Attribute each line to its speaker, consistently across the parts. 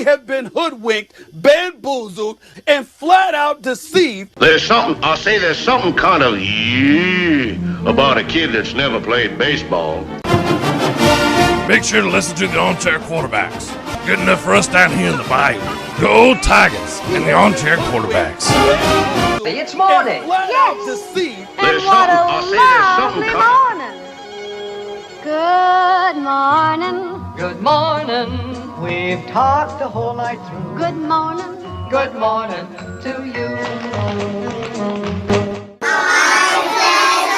Speaker 1: we have been hoodwinked, bamboozled, and flat out deceived.
Speaker 2: There's something kind of about a kid that's never played baseball.
Speaker 3: Make sure to listen to the Armchair Quarterbacks. Good enough for us down here in the bayou. Go Tigers and the Armchair Quarterbacks.
Speaker 4: It's morning.
Speaker 1: Yes. Deceived.
Speaker 2: There's something kind of...
Speaker 5: Good morning.
Speaker 4: Good morning. We've talked the whole night through.
Speaker 5: Good morning.
Speaker 4: Good morning to you.
Speaker 6: I pledge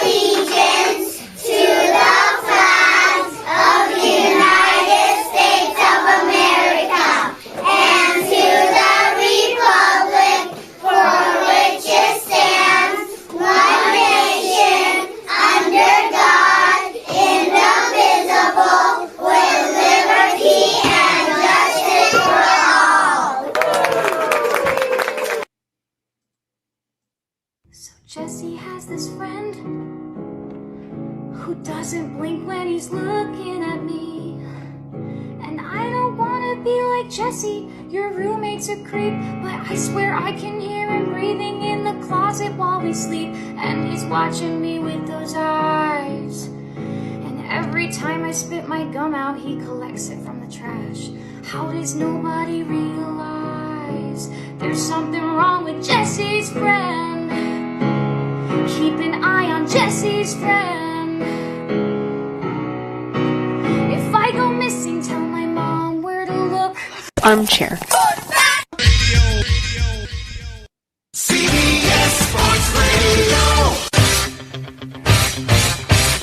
Speaker 6: allegiance to the flag of the United States of America and to the republic for which it stands, one nation, under God, indivisible, with liberty and justice for all.
Speaker 5: So Jesse has this friend who doesn't blink when he's looking at me. And I don't want to be like Jesse, your roommate's a creep, but I swear I can hear him breathing in the closet while we sleep. And he's watching me with those eyes. And every time I spit my gum out, he collects it from the trash. How does nobody realize there's something wrong with Jesse's friend? Keep an eye on Jesse's friend. If I go missing, tell my mom where to look.
Speaker 7: Armchair.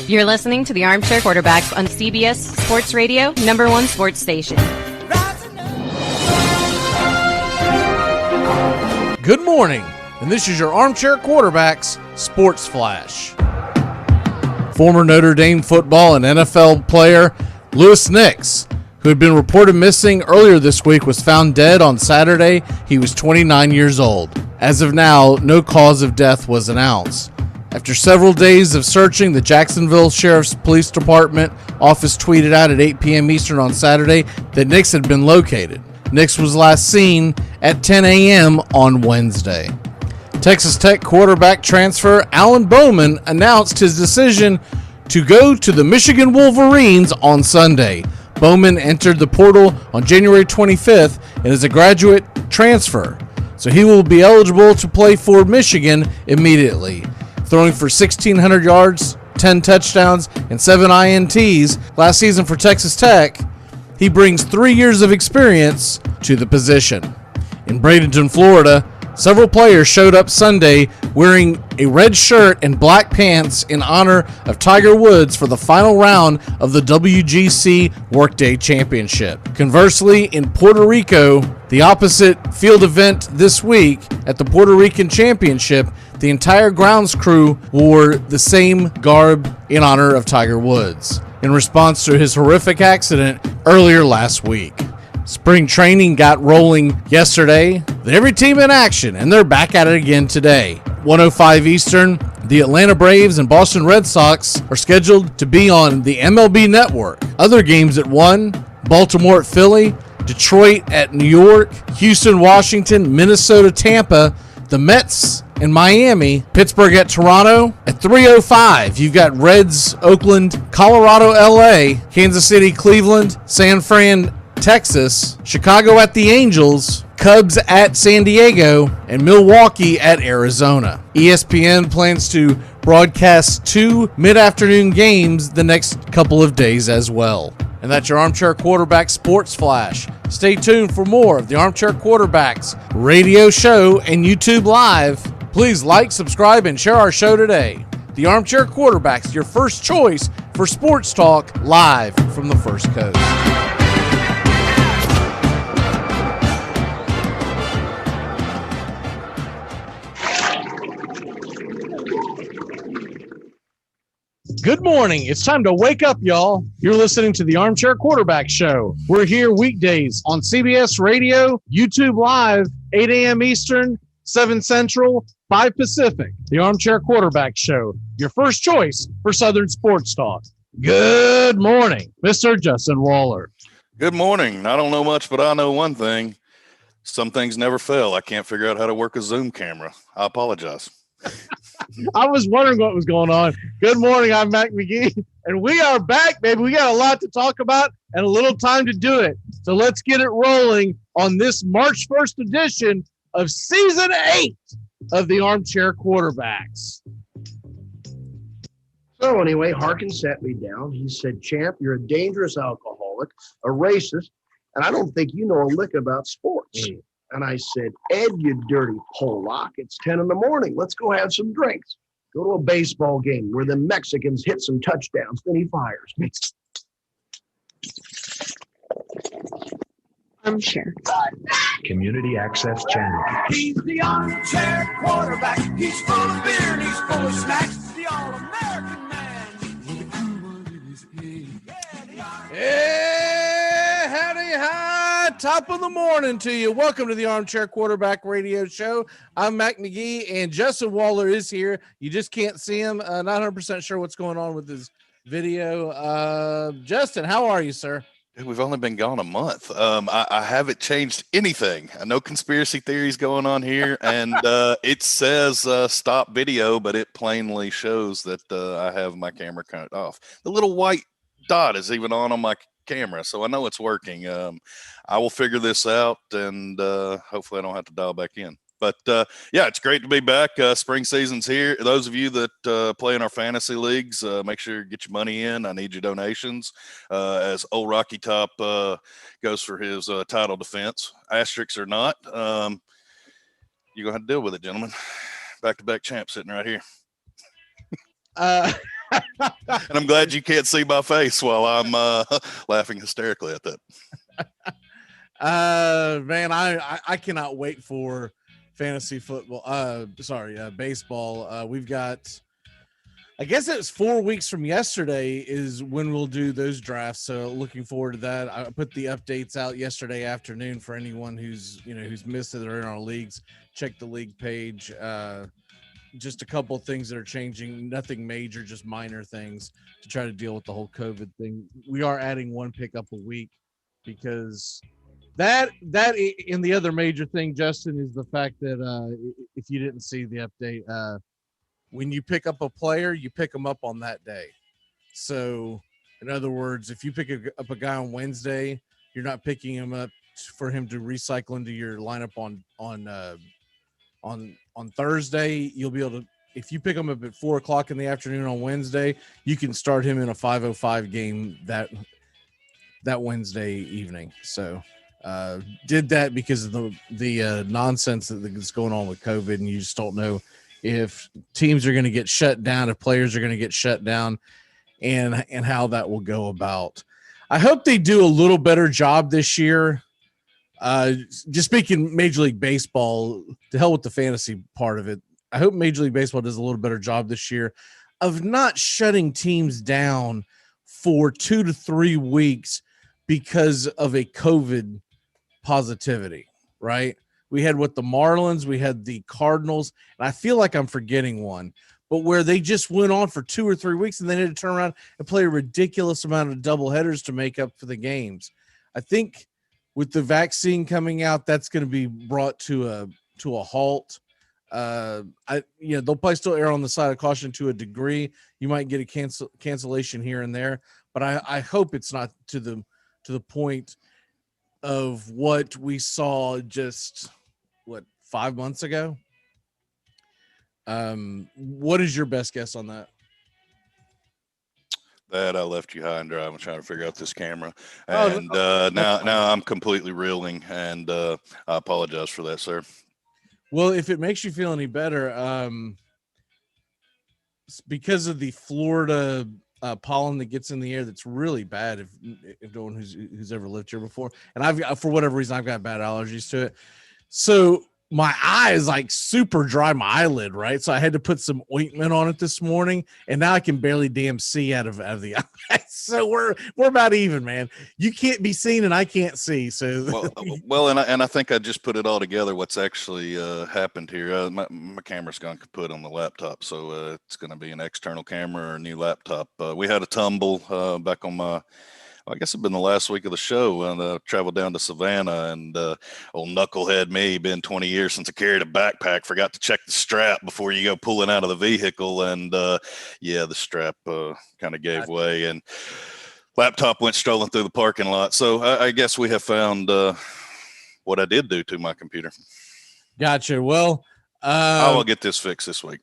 Speaker 8: You're listening to the Armchair Quarterbacks on CBS Sports Radio, #1 sports station.
Speaker 9: Good morning, and this is your Armchair Quarterbacks Sports Flash. Former Notre Dame football and NFL player Louis Nix, who had been reported missing earlier this week, was found dead on Saturday. He was 29 years old. As of now, no cause of death was announced. After several days of searching, the Jacksonville Sheriff's Police Department office tweeted out at 8 p.m. Eastern on Saturday that Nix had been located. Nix was last seen at 10 a.m. on Wednesday. Texas Tech quarterback transfer Alan Bowman announced his decision to go to the Michigan Wolverines on Sunday. Bowman entered the portal on January 25th and is a graduate transfer, so he will be eligible to play for Michigan immediately. Throwing for 1,600 yards, 10 touchdowns, and 7 INTs last season for Texas Tech, he brings 3 years of experience to the position. In Bradenton, Florida, several players showed up Sunday wearing a red shirt and black pants in honor of Tiger Woods for the final round of the WGC Workday Championship. Conversely, in Puerto Rico, the opposite field event this week at the Puerto Rican Championship, the entire grounds crew wore the same garb in honor of Tiger Woods in response to his horrific accident earlier last week. Spring training got rolling yesterday. Every team in action, and they're back at it again today. 1:05 Eastern, the Atlanta Braves and Boston Red Sox are scheduled to be on the MLB Network. Other games at 1, Baltimore at Philly, Detroit at New York, Houston, Washington, Minnesota, Tampa, the Mets and Miami, Pittsburgh at Toronto. At 3:05, you've got Reds, Oakland, Colorado, LA, Kansas City, Cleveland, San Fran, Texas, Chicago at the Angels, Cubs at San Diego, and Milwaukee at Arizona. ESPN plans to broadcast 2 mid-afternoon games the next couple of days as well. And that's your Armchair Quarterback Sports Flash. Stay tuned for more of the Armchair Quarterbacks radio show and YouTube Live. Please like, subscribe, and share our show today. The Armchair Quarterbacks, your first choice for sports talk live from the First Coast. Good morning. It's time to wake up, y'all. You're listening to the Armchair Quarterback Show. We're here weekdays on CBS Radio, YouTube Live, 8 a.m. Eastern, 7 Central, 5 Pacific. The Armchair Quarterback Show, your first choice for Southern sports talk. Good morning, Mr. Justin Waller.
Speaker 7: Good morning. I don't know much, but I know one thing. Some things never fail. I can't figure out how to work a Zoom camera. I apologize.
Speaker 10: I was wondering what was going on. Good morning. I'm Mac McGee, and we are back, baby. We got a lot to talk about and a little time to do it. So let's get it rolling on this March 1st edition of Season 8 of the Armchair Quarterbacks.
Speaker 11: So anyway, Harkin sat me down. He said, "Champ, you're a dangerous alcoholic, a racist, and I don't think you know a lick about sports." And I said, "Ed, you dirty Pollock, it's 10 in the morning. Let's go have some drinks. Go to a baseball game where the Mexicans hit some touchdowns." Then he fires me.
Speaker 12: Armchair.
Speaker 13: Community Access Channel.
Speaker 14: He's the armchair quarterback. He's full of beer and he's full of snacks. The all-American man. With a cool one in his head.
Speaker 9: Hey, howdy, hi. Top of the morning to you. Welcome to the Armchair Quarterback Radio Show. I'm Mac McGee, and Justin Waller is here. You just can't see him. Not 100% sure what's going on with his video. Justin, how are you, sir?
Speaker 7: We've only been gone a month. I haven't changed anything. No conspiracy theories going on here. And it says stop video, but it plainly shows that I have my camera cut off. The little white dot is even on my camera, so I know it's working. I will figure this out, and hopefully I don't have to dial back in. But yeah, it's great to be back. Spring season's here. Those of you that play in our fantasy leagues, make sure you get your money in. I need your donations. As old Rocky Top goes for his title defense, asterisks or not, you're gonna have to deal with it, gentlemen. Back-to-back champ sitting right here. And I'm glad you can't see my face while I'm laughing hysterically at that.
Speaker 9: Man, I cannot wait for fantasy football. Baseball. We've got, I guess it was 4 weeks from yesterday is when we'll do those drafts. So looking forward to that. I put the updates out yesterday afternoon for anyone who's missed it or in our leagues. Check the league page. Just a couple of things that are changing, nothing major, just minor things to try to deal with the whole COVID thing. We are adding one pickup a week because that and the other major thing, Justin, is the fact that if you didn't see the update, when you pick up a player, you pick them up on that day. So in other words, if you pick up a guy on Wednesday, you're not picking him up for him to recycle into your lineup on Thursday. You'll be able to, if you pick him up at 4:00 in the afternoon on Wednesday, you can start him in a 5:05 game that Wednesday evening. So did that because of the nonsense that's going on with COVID, and you just don't know if teams are going to get shut down, if players are going to get shut down, and how that will go about. I hope they do a little better job this year. Just speaking Major League Baseball, to hell with the fantasy part of it. I hope Major League Baseball does a little better job this year of not shutting teams down for 2 to 3 weeks because of a COVID positivity, right? We had the Marlins, we had the Cardinals, and I feel like I'm forgetting one, but where they just went on for 2 or 3 weeks and they had to turn around and play a ridiculous amount of double headers to make up for the games. I think with the vaccine coming out, that's going to be brought to a halt. They'll probably still err on the side of caution to a degree. You might get a cancellation here and there, but I hope it's not to the point of what we saw just 5 months ago. What is your best guess on that?
Speaker 7: That I left you high and dry. I'm trying to figure out this camera, and now I'm completely reeling, and I apologize for that, sir.
Speaker 9: Well, if it makes you feel any better, because of the Florida pollen that gets in the air, that's really bad. If no one who's ever lived here before, and I've for whatever reason I've got bad allergies to it, so my eye is like super dry, my eyelid, right? So I had to put some ointment on it this morning, and now I can barely damn see out of the eye. So we're about even, man. You can't be seen and I can't see. So
Speaker 7: well, and I think I just put it all together. What's actually happened here? My camera's gone kaput on the laptop, so it's going to be an external camera or a new laptop. We had a tumble back on my I guess it's been the last week of the show, and traveled down to Savannah, and old knucklehead me, been 20 years since I carried a backpack, forgot to check the strap before you go pulling out of the vehicle, and the strap kind of gave way, and laptop went strolling through the parking lot. So I guess we have found what I did do to my computer.
Speaker 9: Gotcha. Well,
Speaker 7: I will get this fixed this week.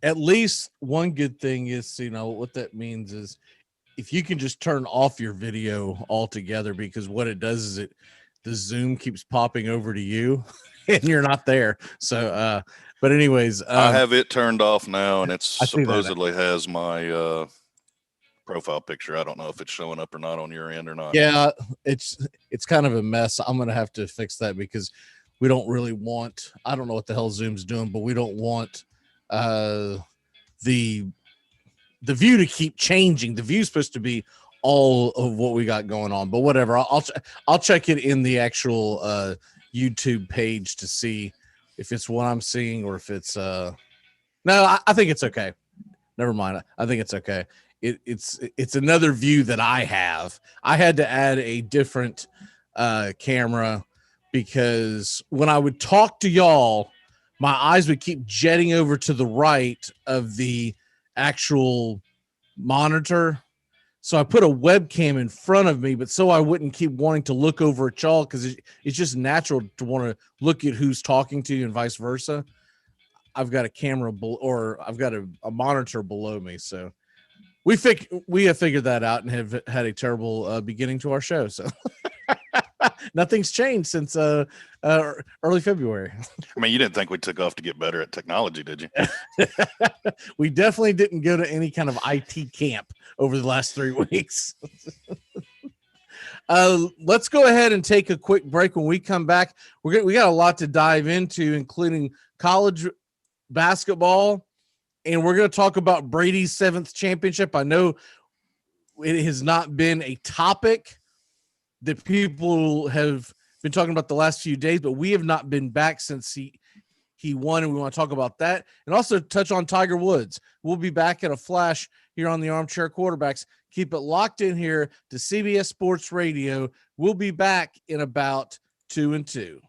Speaker 9: At least one good thing is, what that means is if you can just turn off your video altogether, because what it does is the Zoom keeps popping over to you and you're not there. So, but anyways,
Speaker 7: I have it turned off now, and it's supposedly has my profile picture. I don't know if it's showing up or not on your end or not.
Speaker 9: Yeah, it's kind of a mess. I'm going to have to fix that because we don't really want, I don't know what the hell Zoom's doing, but we don't want the view to keep changing. The view's supposed to be all of what we got going on, but whatever. I'll check it in the actual YouTube page to see if it's what I'm seeing or if it's no. I think it's okay. Never mind. I think it's okay. It's another view that I have. I had to add a different camera because when I would talk to y'all, my eyes would keep jetting over to the right of the actual monitor. So I put a webcam in front of me, but so I wouldn't keep wanting to look over at y'all because it's just natural to want to look at who's talking to you and vice versa. I've got a camera or I've got a monitor below me. So we have figured that out and have had a terrible beginning to our show. So nothing's changed since early February.
Speaker 7: I mean, you didn't think we took off to get better at technology, did you?
Speaker 9: We definitely didn't go to any kind of IT camp over the last 3 weeks. Let's go ahead and take a quick break. When we come back, we got a lot to dive into, including college basketball, and we're going to talk about Brady's 7th championship. I know it has not been a topic that people have been talking about the last few days, but we have not been back since he won, and we want to talk about that and also touch on Tiger Woods. We'll be back in a flash here on the Armchair Quarterbacks. Keep it locked in here to CBS Sports Radio. We'll be back in about 2 and 2.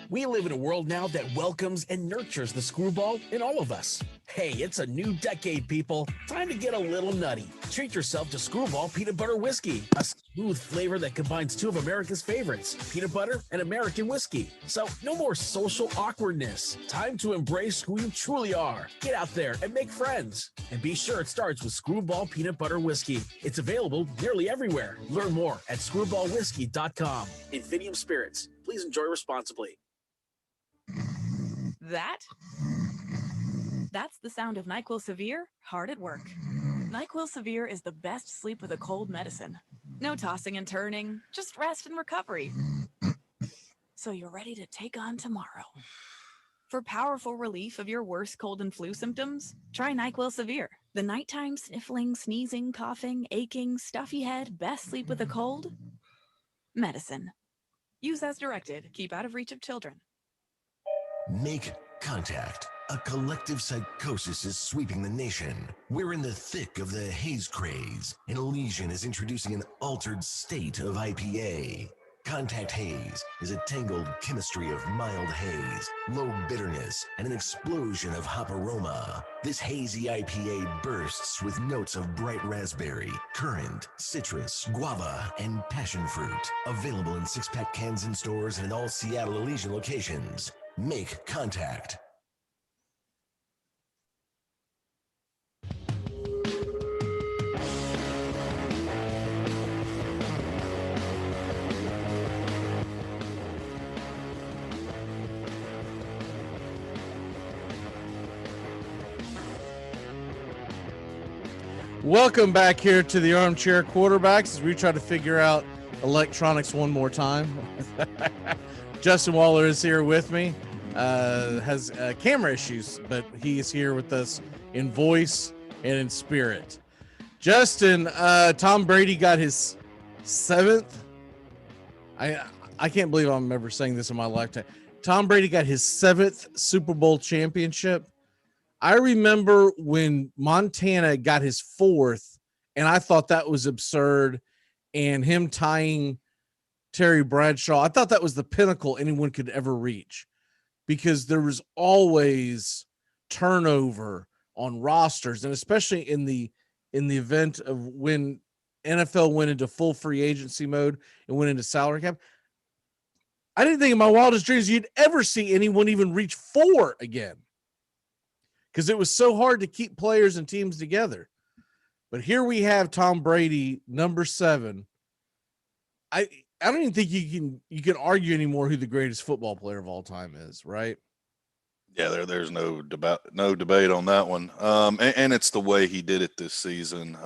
Speaker 12: We live in a world now that welcomes and nurtures the screwball in all of us. Hey, it's a new decade, people. Time to get a little nutty. Treat yourself to Screwball Peanut Butter Whiskey, a smooth flavor that combines two of America's favorites, peanut butter and American whiskey. So no more social awkwardness. Time to embrace who you truly are. Get out there and make friends. And be sure it starts with Screwball Peanut Butter Whiskey. It's available nearly everywhere. Learn more at screwballwhiskey.com. Infidium Spirits. Please enjoy responsibly.
Speaker 15: That's the sound of NyQuil Severe hard at work. NyQuil Severe is the best sleep with a cold medicine. No tossing and turning, just rest and recovery. So you're ready to take on tomorrow. For powerful relief of your worst cold and flu symptoms, try NyQuil Severe. The nighttime sniffling, sneezing, coughing, aching, stuffy head, best sleep with a cold medicine. Use as directed. Keep out of reach of children.
Speaker 16: Make contact. A collective psychosis is sweeping the nation. We're in the thick of the haze craze, and Elysian is introducing an altered state of IPA. Contact Haze is a tangled chemistry of mild haze, low bitterness, and an explosion of hop aroma. This hazy IPA bursts with notes of bright raspberry, currant, citrus, guava, and passion fruit. Available in 6-pack cans in stores and in all Seattle Elysian locations. Make contact.
Speaker 9: Welcome back here to the Armchair Quarterbacks as we try to figure out electronics one more time. Justin Waller is here with me, has camera issues, but he is here with us in voice and in spirit. Justin, Tom Brady got his 7th. I can't believe I'm ever saying this in my lifetime. Tom Brady got his 7th Super Bowl championship. I remember when Montana got his 4th And I thought that was absurd. And him tying Terry Bradshaw, I thought that was the pinnacle anyone could ever reach, because there was always turnover on rosters, and especially in the event of when NFL went into full free agency mode and went into salary cap. I didn't think in my wildest dreams you'd ever see anyone even reach 4 again, because it was so hard to keep players and teams together. But here we have Tom Brady, number 7. I don't even think you can argue anymore who the greatest football player of all time is, right?
Speaker 7: Yeah, there's no debate on that one. And it's the way he did it this season.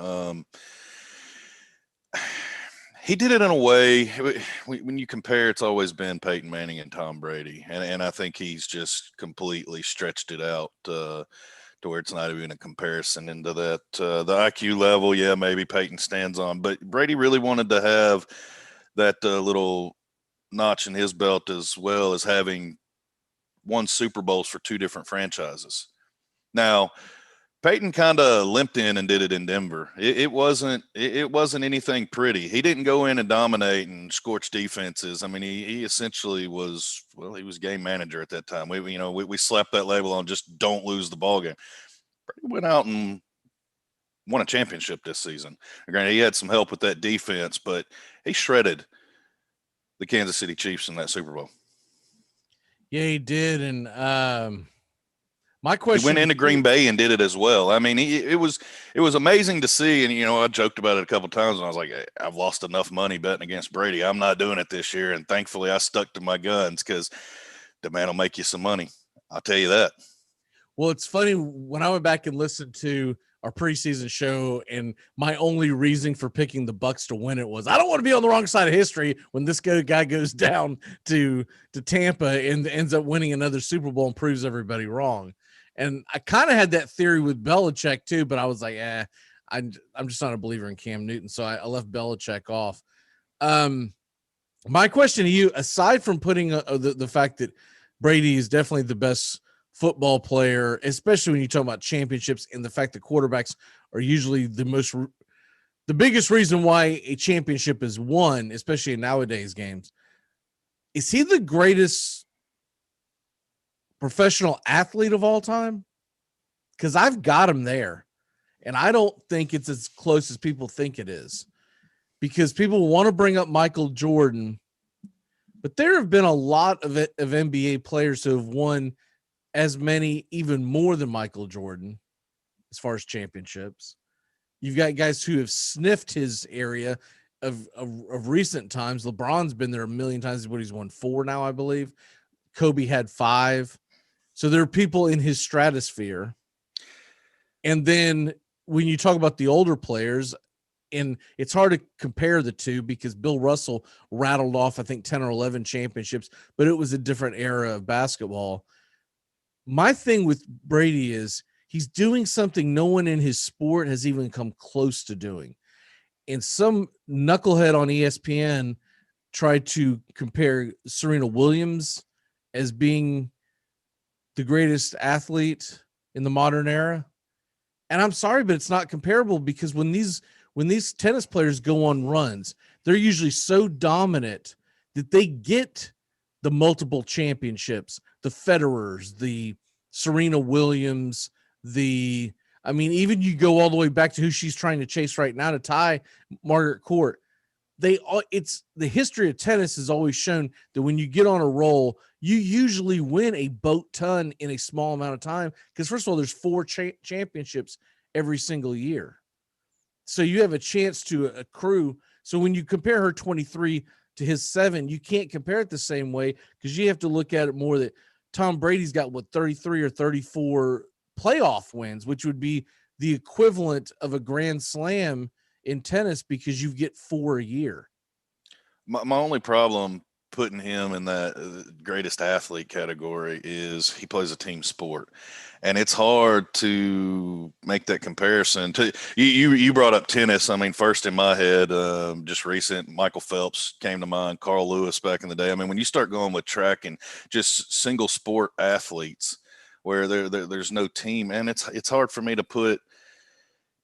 Speaker 7: He did it in a way, when you compare, it's always been Peyton Manning and Tom Brady. And I think he's just completely stretched it out to where it's not even a comparison into that. The IQ level, yeah, maybe Peyton stands on. But Brady really wanted to have that little notch in his belt, as well as having won Super Bowls for 2 different franchises. Now, Peyton kind of limped in and did it in Denver. It wasn't anything pretty. He didn't go in and dominate and scorch defenses. I mean, he essentially was, well, he was game manager at that time. We slapped that label on, just don't lose the ball game. Brady went out and won a championship this season. Granted, he had some help with that defense, but he shredded the Kansas City Chiefs in that Super Bowl.
Speaker 9: Yeah, he did. And my question,
Speaker 7: he went into Green Bay and did it as well. I mean, it was amazing to see. And, I joked about it a couple of times, and I was like, hey, I've lost enough money betting against Brady. I'm not doing it this year. And thankfully I stuck to my guns, because the man will make you some money. I'll tell you that.
Speaker 9: Well, it's funny, when I went back and listened to our preseason show, and my only reason for picking the Bucs to win it was I don't want to be on the wrong side of history when this guy goes down to Tampa and ends up winning another Super Bowl and proves everybody wrong. And I kind of had that theory with Belichick too, but I was like, I'm just not a believer in Cam Newton, so I left Belichick off. My question to you, aside from putting the fact that Brady is definitely the best football player, especially when you talk about championships, and the fact that quarterbacks are usually the biggest reason why a championship is won, especially in nowadays games, is he the greatest professional athlete of all time? Because I've got him there, and I don't think it's as close as people think it is, because people want to bring up Michael Jordan, but there have been a lot of NBA players who have won as many, even more than Michael Jordan, as far as championships. You've got guys who have sniffed his area of recent times. LeBron's been there a million times, but he's won 4 now, I believe. Kobe had 5. So there are people in his stratosphere. And then when you talk about the older players, and it's hard to compare the two because Bill Russell rattled off, I think, 10 or 11 championships, but it was a different era of basketball. My thing with Brady is he's doing something no one in his sport has even come close to doing. And some knucklehead on ESPN tried to compare Serena Williams as being the greatest athlete in the modern era. And I'm sorry, but it's not comparable, because when these tennis players go on runs, they're usually so dominant that they get the multiple championships, the Federers, the Serena Williams, even you go all the way back to who she's trying to chase right now to tie, Margaret Court. It's the history of tennis has always shown that when you get on a roll, you usually win a boat ton in a small amount of time. Because first of all, there's 4 championships every single year. So you have a chance to accrue. So when you compare her 23 to his 7, you can't compare it the same way, because you have to look at it more that Tom Brady's got 33 or 34 playoff wins, which would be the equivalent of a grand slam in tennis, because you get 4 a year.
Speaker 7: My only problem putting him in that greatest athlete category is he plays a team sport, and it's hard to make that comparison. To you brought up tennis. I mean, first in my head, just recent, Michael Phelps came to mind, Carl Lewis back in the day. I mean, when you start going with track and just single sport athletes where there's no team, and it's hard for me to put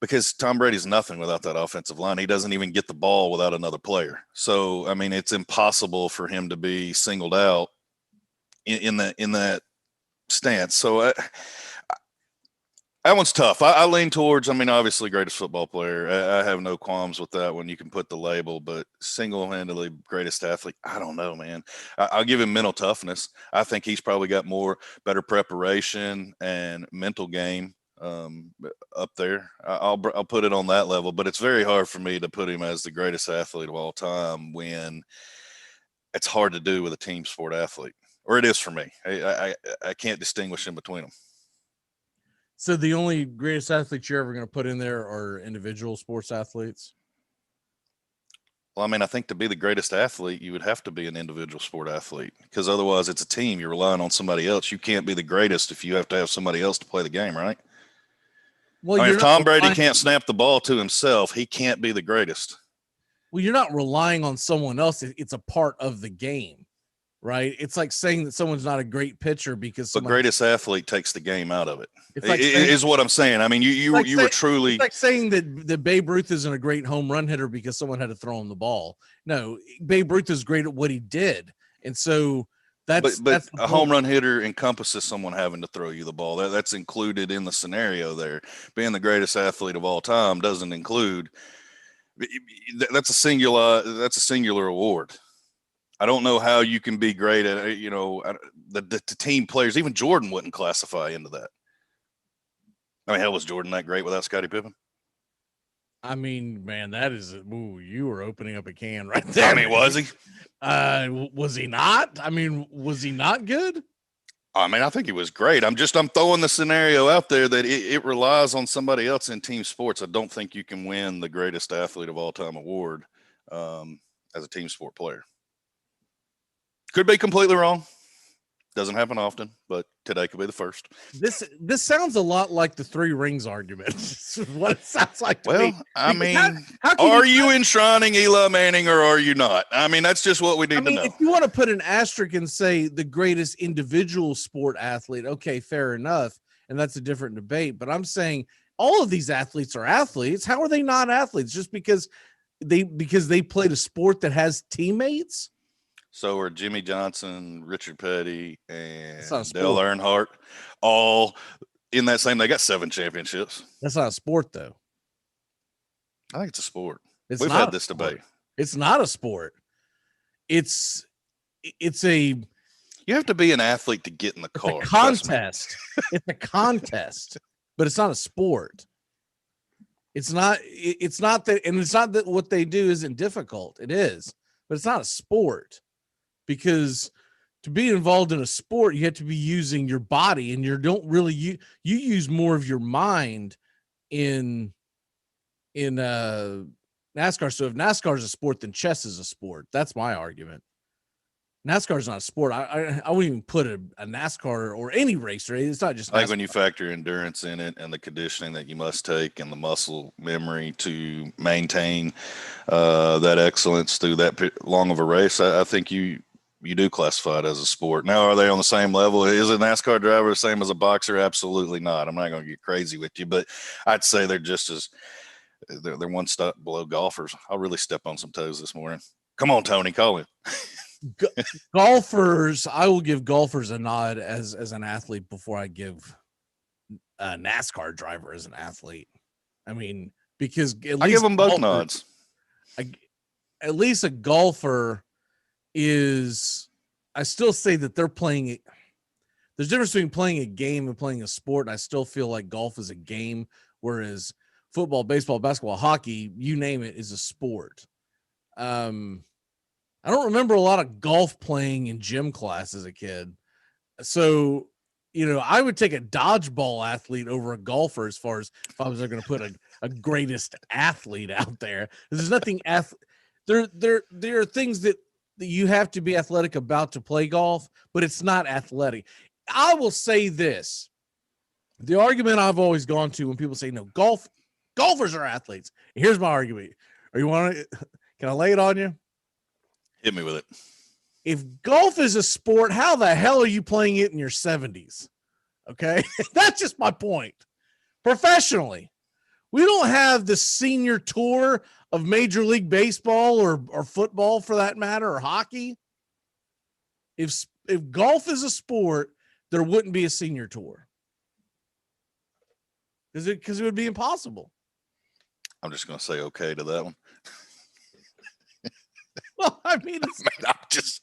Speaker 7: because Tom Brady's nothing without that offensive line. He doesn't even get the ball without another player. So, I mean, it's impossible for him to be singled out in that stance. So that one's tough. I lean towards, I mean, obviously greatest football player. I have no qualms with that when you can put the label, but single-handedly greatest athlete, I don't know, man. I'll give him mental toughness. I think he's probably got better preparation and mental game up there. I'll put it on that level, but it's very hard for me to put him as the greatest athlete of all time when it's hard to do with a team sport athlete, or it is for me. I can't distinguish in between them.
Speaker 9: So the only greatest athletes you're ever going to put in there are individual sports athletes?
Speaker 7: Well, I mean, I think to be the greatest athlete, you would have to be an individual sport athlete, because otherwise it's a team. You're relying on somebody else. You can't be the greatest if you have to have somebody else to play the game, right? Well, I mean, if Tom Brady can't snap the ball to himself, he can't be the greatest.
Speaker 9: Well, you're not relying on someone else. It's a part of the game, right? It's like saying that someone's not a great pitcher because
Speaker 7: the greatest athlete takes the game out of it.
Speaker 9: It's like
Speaker 7: is what I'm saying. I mean, you were truly,
Speaker 9: it's like saying that Babe Ruth isn't a great home run hitter because someone had to throw him the ball. No, Babe Ruth is great at what he did, and so that's
Speaker 7: a home run hitter encompasses someone having to throw you the ball. That's included in the scenario there. Being the greatest athlete of all time doesn't include. That's a singular award. I don't know how you can be great at, the team players. Even Jordan wouldn't classify into that. I mean, hell, was Jordan that great without Scottie Pippen?
Speaker 9: I mean, man, you were opening up a can right there.
Speaker 7: I mean, was he?
Speaker 9: Was he not? I mean, was he not good?
Speaker 7: I mean, I think he was great. I'm throwing the scenario out there that it relies on somebody else in team sports. I don't think you can win the greatest athlete of all time award as a team sport player. Could be completely wrong. Doesn't happen often, but today could be the first.
Speaker 9: This sounds a lot like the 3 rings argument. What it sounds like to me.
Speaker 7: I mean, are you enshrining Eli Manning or are you not? I mean, that's just what we need to know.
Speaker 9: If you want to put an asterisk and say the greatest individual sport athlete, okay, fair enough, and that's a different debate. But I'm saying all of these athletes are athletes. How are they not athletes? Just because they played a sport that has teammates?
Speaker 7: So are Jimmy Johnson, Richard Petty, and Dale Earnhardt all in that same? They got 7 championships.
Speaker 9: That's not a sport, though.
Speaker 7: I think it's a sport.
Speaker 9: We've
Speaker 7: had this debate.
Speaker 9: It's not a sport. It's a.
Speaker 7: You have to be an athlete to get in the car.
Speaker 9: It's a contest. It's a contest, but it's not a sport. It's not that, and it's not that what they do isn't difficult. It is, but it's not a sport. Because to be involved in a sport, you have to be using your body, and you don't really you use more of your mind in NASCAR. So if NASCAR is a sport, then chess is a sport. That's my argument. NASCAR is not a sport. I wouldn't even put a NASCAR or any racer. It's not just.
Speaker 7: I think when you factor endurance in it and the conditioning that you must take and the muscle memory to maintain that excellence through that long of a race, I think you do classify it as a sport. Now, are they on the same level? Is a NASCAR driver the same as a boxer? Absolutely not. I'm not going to get crazy with you, but I'd say they're just as they're one step below golfers. I'll really step on some toes this morning. Come on, Tony, call him.
Speaker 9: Golfers, I will give golfers a nod as an athlete before I give a NASCAR driver as an athlete. I mean, because
Speaker 7: I give them both nods.
Speaker 9: At least a golfer is, I still say that they're playing it. There's a difference between playing a game and playing a sport. And I still feel like golf is a game, whereas football, baseball, basketball, hockey, you name it, is a sport. I don't remember a lot of golf playing in gym class as a kid. So, I would take a dodgeball athlete over a golfer as far as if I was going to put a greatest athlete out there. There's nothing there are things that you have to be athletic about to play golf, but it's not athletic. I will say this. The argument I've always gone to when people say, no, golfers are athletes. Here's my argument. Can I lay it on you?
Speaker 7: Hit me with it.
Speaker 9: If golf is a sport, how the hell are you playing it in your 70s? Okay. That's just my point. Professionally, We don't have the senior tour of Major League Baseball or football, for that matter, or hockey. If golf is a sport, there wouldn't be a senior tour. Because it would be impossible.
Speaker 7: I'm just going to say okay to that one.
Speaker 9: Well, I mean,
Speaker 7: I'm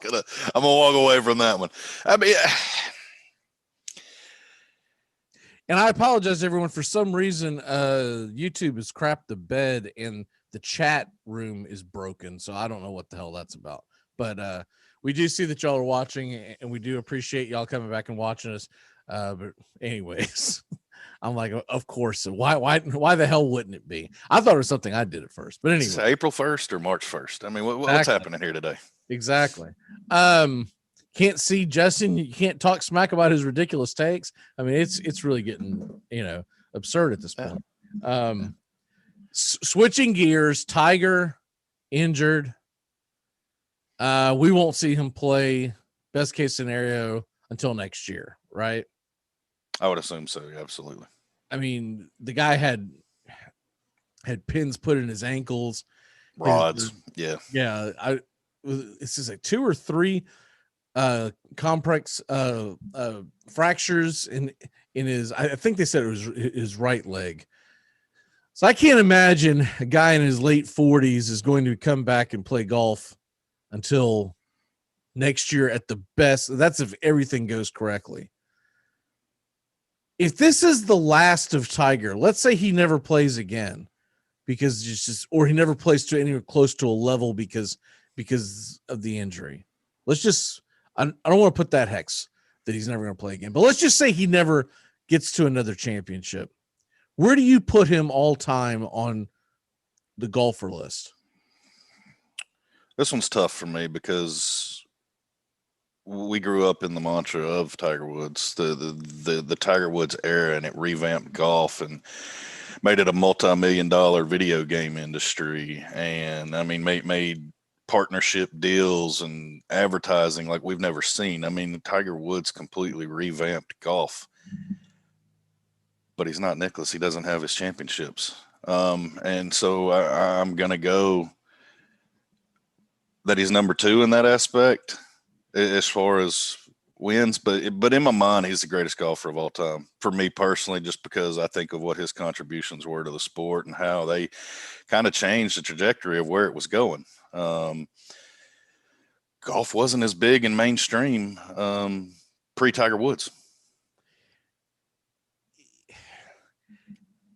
Speaker 7: gonna walk away from that one. I mean,
Speaker 9: and I apologize, everyone. For some reason, YouTube has crapped the bed and the chat room is broken. So I don't know what the hell that's about. But we do see that y'all are watching, and we do appreciate y'all coming back and watching us. But anyways, I'm like, of course. Why the hell wouldn't it be? I thought it was something I did at first. But anyway,
Speaker 7: it's April 1st or March 1st. I mean, what's happening here today?
Speaker 9: Exactly. Can't see Justin. You can't talk smack about his ridiculous takes. I mean, it's really getting, absurd at this point. Switching gears, Tiger injured. We won't see him play, best case scenario, until next year, right?
Speaker 7: I would assume so. Absolutely.
Speaker 9: I mean, the guy had pins put in his ankles,
Speaker 7: rods. Yeah.
Speaker 9: This is like 2 or 3 complex fractures in his. I think they said it was his right leg. So I can't imagine a guy in his late 40s is going to come back and play golf until next year at the best. That's if everything goes correctly. If this is the last of Tiger, let's say he never plays again because or he never plays to anywhere close to a level because of the injury. I don't want to put that hex that he's never going to play again, but let's just say he never gets to another championship. Where do you put him all time on the golfer list?
Speaker 7: This one's tough for me because we grew up in the mantra of Tiger Woods, the Tiger Woods era, and it revamped golf and made it a multi-million-dollar video game industry. And I mean, made partnership deals and advertising like we've never seen. I mean, Tiger Woods completely revamped golf, but he's not Nicklaus. He doesn't have his championships. And so I'm going to go that he's number 2 in that aspect as far as wins, but in my mind, he's the greatest golfer of all time for me personally, just because I think of what his contributions were to the sport and how they kind of changed the trajectory of where it was going. Golf wasn't as big and mainstream pre-Tiger Woods.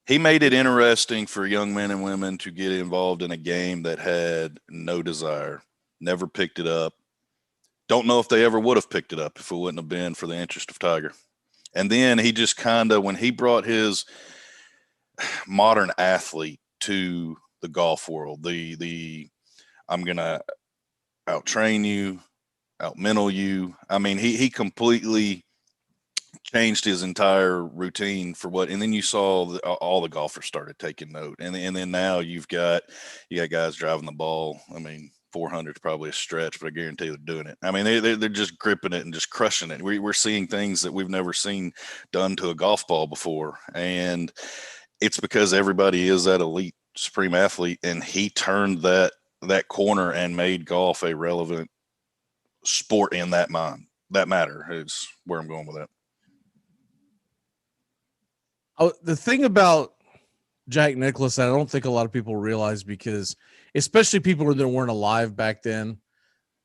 Speaker 7: He made it interesting for young men and women to get involved in a game that had no desire, never picked it up. Don't know if they ever would have picked it up if it wouldn't have been for the interest of Tiger. And then he just kind of, when he brought his modern athlete to the golf world, the I'm going to out-train you, out-mental you. I mean, he completely changed his entire routine for what, and then you saw all the golfers started taking note. And then now you got guys driving the ball. I mean, 400 is probably a stretch, but I guarantee they're doing it. I mean, they're just gripping it and just crushing it. We're seeing things that we've never seen done to a golf ball before. And it's because everybody is that elite supreme athlete, and he turned that corner and made golf a relevant sport in that matter is where I'm going with that.
Speaker 9: Oh, the thing about Jack Nicklaus that I don't think a lot of people realize, because especially people that weren't alive back then,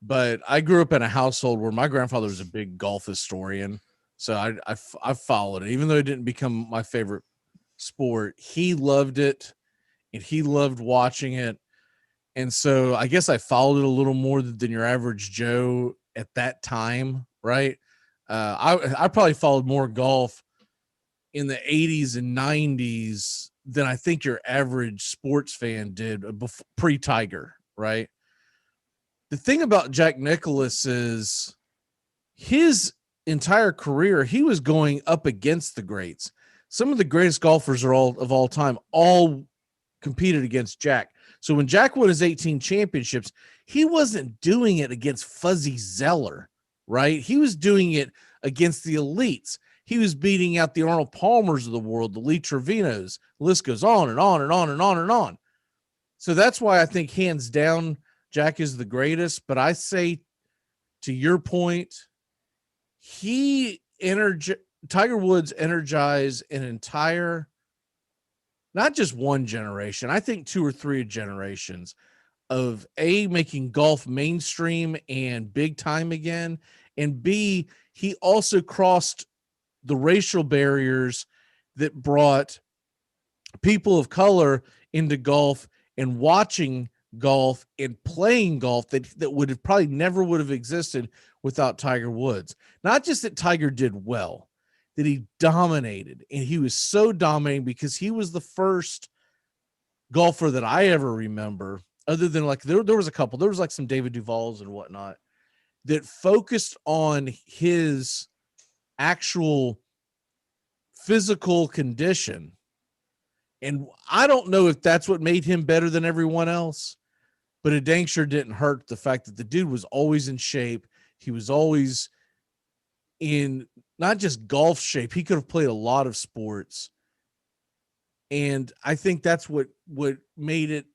Speaker 9: but I grew up in a household where my grandfather was a big golf historian. So I followed it, even though it didn't become my favorite sport. He loved it and he loved watching it. And so I guess I followed it a little more than your average Joe at that time. Right. I probably followed more golf in the 80s and 90s than I think your average sports fan did pre-Tiger, right? The thing about Jack Nicklaus is his entire career, he was going up against the greats. Some of the greatest golfers of all time all competed against Jack. So when Jack won his 18 championships, he wasn't doing it against Fuzzy Zeller, right? He was doing it against the elites. he was beating out the Arnold Palmers of the world, the Lee Trevinos. The list goes on and on and on and on and on. So that's why I think hands down Jack is the greatest. But I say, to your point, Tiger Woods energized an entire, not just one generation, I think 2 or 3 generations of A, making golf mainstream and big time again, and B, he also crossed the racial barriers that brought people of color into golf and watching golf and playing golf that would have probably never would have existed without Tiger Woods. Not just that Tiger did well, that he dominated, and he was so dominating because he was the first golfer that I ever remember, other than like there was a couple, there was like some David Duvals and whatnot, that focused on his actual physical condition. And I don't know if that's what made him better than everyone else, but it dang sure didn't hurt the fact that the dude was always in shape. He was always in not just golf shape. He could have played a lot of sports. And I think that's what made it.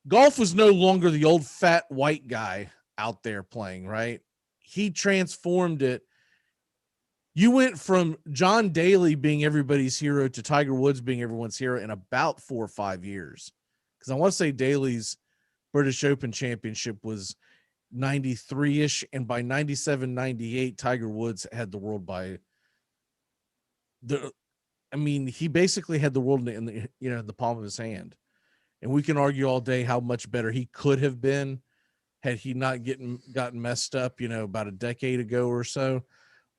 Speaker 9: Golf was no longer the old fat white guy out there playing, right? He transformed it. You went from John Daly being everybody's hero to Tiger Woods being everyone's hero in about 4 or 5 years. Because I want to say Daly's British Open championship was 93-ish, and by 97, 98, Tiger Woods had the world he basically had the world in the palm of his hand. And we can argue all day how much better he could have been had he not gotten messed up, about a decade ago or so.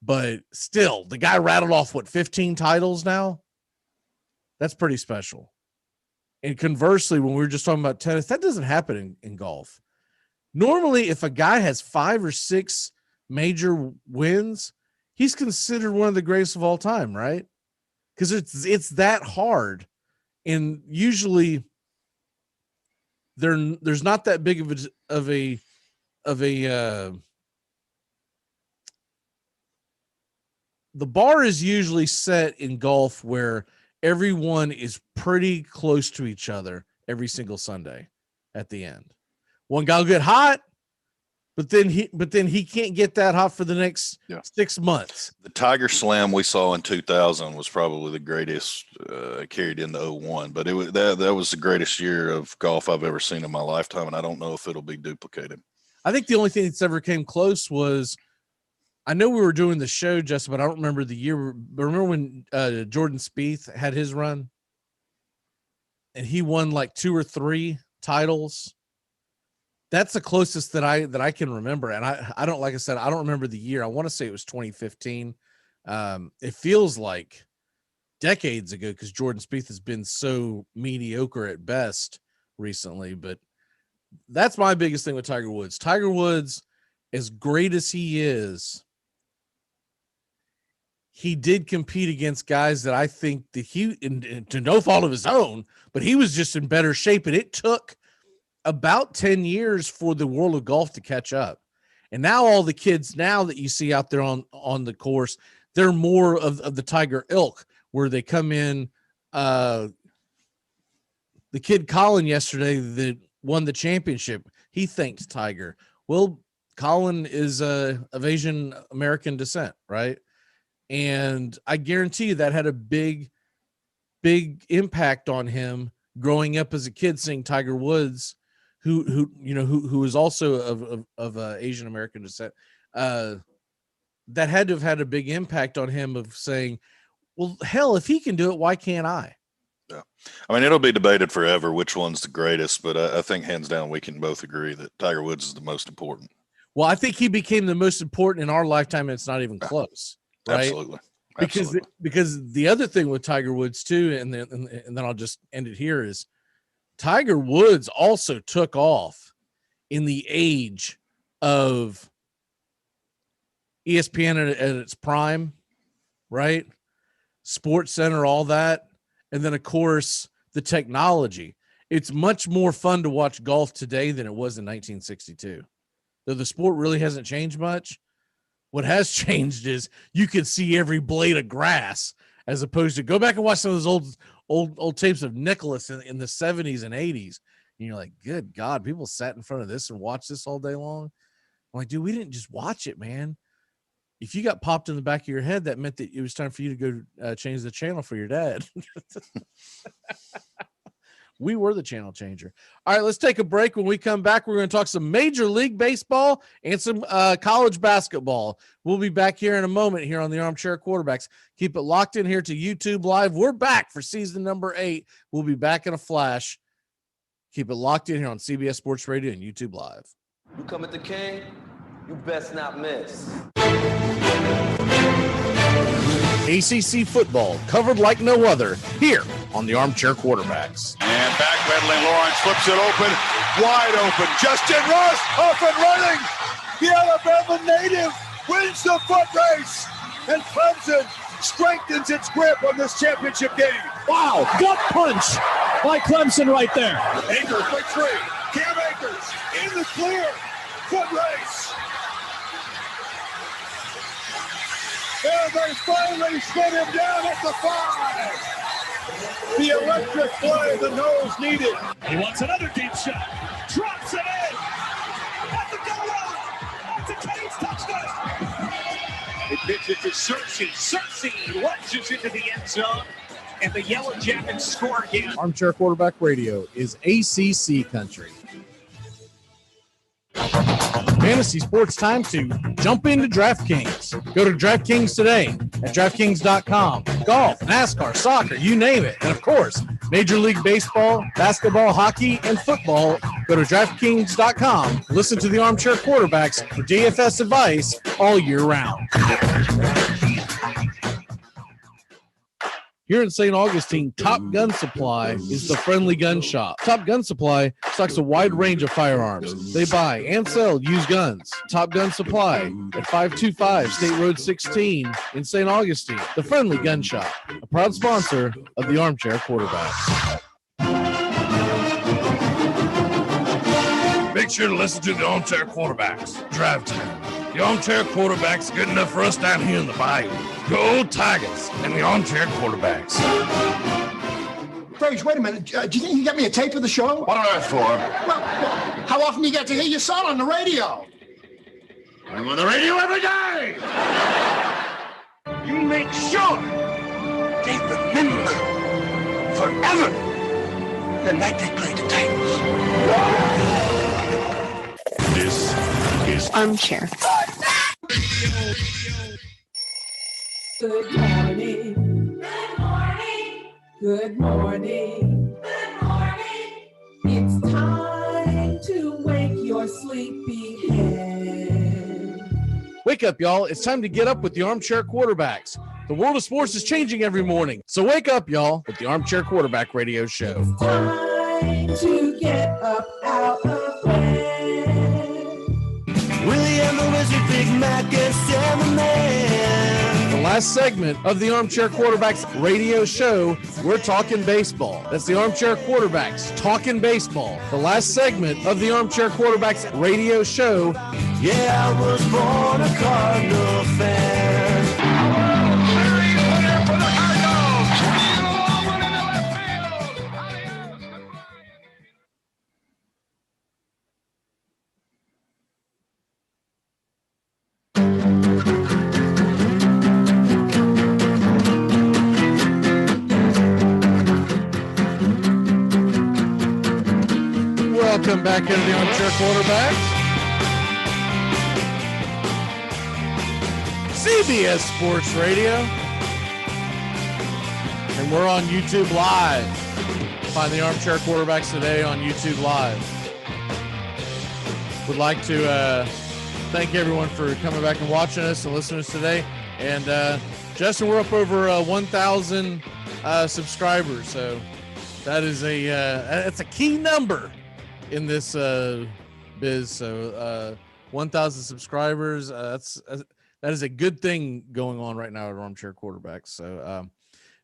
Speaker 9: But still, the guy rattled off 15 titles now. That's pretty special. And conversely, when we were just talking about tennis, that doesn't happen in golf. Normally, if a guy has 5 or 6 major wins, he's considered one of the greatest of all time, right? Because it's that hard. And usually there's not that big of a the bar is usually set in golf where everyone is pretty close to each other every single Sunday at the end. One guy will get hot, but then he can't get that hot for the next 6 months.
Speaker 7: The Tiger Slam we saw in 2000 was probably the greatest, carried into 01, but that was the greatest year of golf I've ever seen in my lifetime, and I don't know if it'll be duplicated.
Speaker 9: I think the only thing that's ever came close was, I know we were doing the show, Justin, but I don't remember the year. But remember when Jordan Spieth had his run and he won like 2 or 3 titles? That's the closest that I can remember. And I don't, like I said, I don't remember the year. I want to say it was 2015. It feels like decades ago because Jordan Spieth has been so mediocre at best recently. But that's my biggest thing with Tiger Woods. Tiger Woods, as great as he is, he did compete against guys that I think that to no fault of his own, but he was just in better shape. And it took about 10 years for the world of golf to catch up. And now all the kids now that you see out there on the course, they're more of the Tiger ilk, where they come in. The kid Colin yesterday that won the championship, he thanked Tiger. Well, Colin is of Asian American descent, right? And I guarantee you that had a big impact on him growing up as a kid, seeing Tiger Woods, who is also of Asian American descent. That had to have had a big impact on him of saying, well, hell, if he can do it, why can't I?
Speaker 7: Yeah. I mean, it'll be debated forever which one's the greatest, but I think hands down we can both agree that Tiger Woods is the most important.
Speaker 9: Well, I think he became the most important in our lifetime, and it's not even close. Right?
Speaker 7: Absolutely.
Speaker 9: Because the other thing with Tiger Woods too, and then I'll just end it here, is Tiger Woods also took off in the age of ESPN at its prime, right? Sports Center, all that. And then of course the technology. It's much more fun to watch golf today than it was in 1962. Though the sport really hasn't changed much, What has changed is you can see every blade of grass, as opposed to go back and watch some of those old tapes of Nicholas in the 70s and 80s. And you're like, good God, people sat in front of this and watched this all day long. I'm like, dude, we didn't just watch it, man. If you got popped in the back of your head, that meant that it was time for you to go change the channel for your dad. We were the channel changer. All right, let's take a break. When we come back, we're going to talk some Major League Baseball and some college basketball. We'll be back here in a moment here on the Armchair Quarterbacks. Keep it locked in here to YouTube Live. We're back for season number 8. We'll be back in a flash. Keep it locked in here on CBS Sports Radio and YouTube Live.
Speaker 17: You come at the king, you best not miss.
Speaker 9: ACC football covered like no other here on the Armchair Quarterbacks.
Speaker 18: And backpedaling, Lawrence flips it open, wide open. Justin Ross off and running. The Alabama native wins the foot race, and Clemson strengthens its grip on this championship game.
Speaker 19: Wow, gut punch by Clemson right there.
Speaker 18: Akers for 3. Cam Akers in the clear. Foot race. And they finally spin him down at the 5. The electric play the nose needed.
Speaker 19: He wants another deep shot. Drops it in. At the goal line. It's a Canes touchdown.
Speaker 20: They pitch it to Cersei. Cersei lunges into the end zone. And the Yellow Jackets score again.
Speaker 9: Armchair Quarterback Radio is ACC country. Fantasy sports time to jump into DraftKings. Go to DraftKings today at DraftKings.com. Golf, NASCAR, soccer, you name it. And of course, Major League Baseball, basketball, hockey, and football. Go to DraftKings.com. Listen to the Armchair Quarterbacks for DFS advice all year round. Here in St. Augustine, Top Gun Supply is the friendly gun shop. Top Gun Supply stocks a wide range of firearms. They buy and sell used guns. Top Gun Supply at 525 State Road 16 in St. Augustine, the friendly gun shop, a proud sponsor of the Armchair Quarterbacks.
Speaker 3: Make sure to listen to the Armchair Quarterbacks. Drive time. The Armchair Quarterbacks good enough for us down here in the bayou. Go Tigers and the Armchair Quarterbacks.
Speaker 21: Frazier, wait a minute. Do you think you got me a tape of the show?
Speaker 2: What on earth for?
Speaker 21: Well, how often do you get to hear your son on the radio?
Speaker 2: I'm on the radio every day.
Speaker 20: You make sure they remember forever the night they played the Titans.
Speaker 16: This is
Speaker 22: Armchair.
Speaker 23: Good morning. Good morning. Good morning. Good morning. It's time to wake your sleepy head.
Speaker 9: Wake up, y'all. It's time to get up with the Armchair Quarterbacks. The world of sports is changing every morning. So wake up, y'all, with the Armchair Quarterback Radio Show.
Speaker 23: It's time to get up out of bed.
Speaker 14: Willie and the Wizard, Big Mac, and Sam the Man.
Speaker 9: The last segment of the Armchair Quarterbacks Radio Show, we're talking baseball. That's the Armchair Quarterbacks talking baseball. The last segment of the Armchair Quarterbacks Radio Show.
Speaker 14: Yeah, I was born a Cardinal fan.
Speaker 9: Welcome back into the Armchair Quarterbacks. CBS Sports Radio. And we're on YouTube Live. Find the Armchair Quarterbacks today on YouTube Live. Would like to thank everyone for coming back and watching us and listening to us today. And Justin, we're up over 1,000 subscribers. So that is that's a key number in this biz. So 1,000 subscribers. That is a good thing going on right now at Armchair Quarterbacks. So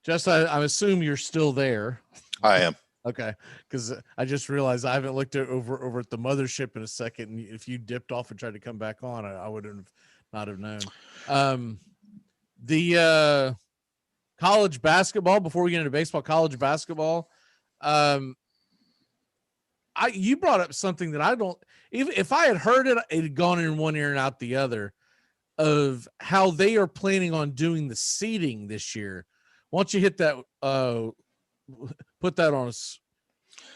Speaker 9: Justin, I assume you're still there.
Speaker 7: I am.
Speaker 9: Okay, because I just realized I haven't looked over at the mothership in a second. And if you dipped off and tried to come back on, I would have not have known. The college basketball, before we get into baseball, college basketball, you brought up something that I don't, even if I had heard it, it had gone in one ear and out the other, of how they are planning on doing the seeding this year. Why don't you hit that, put that on us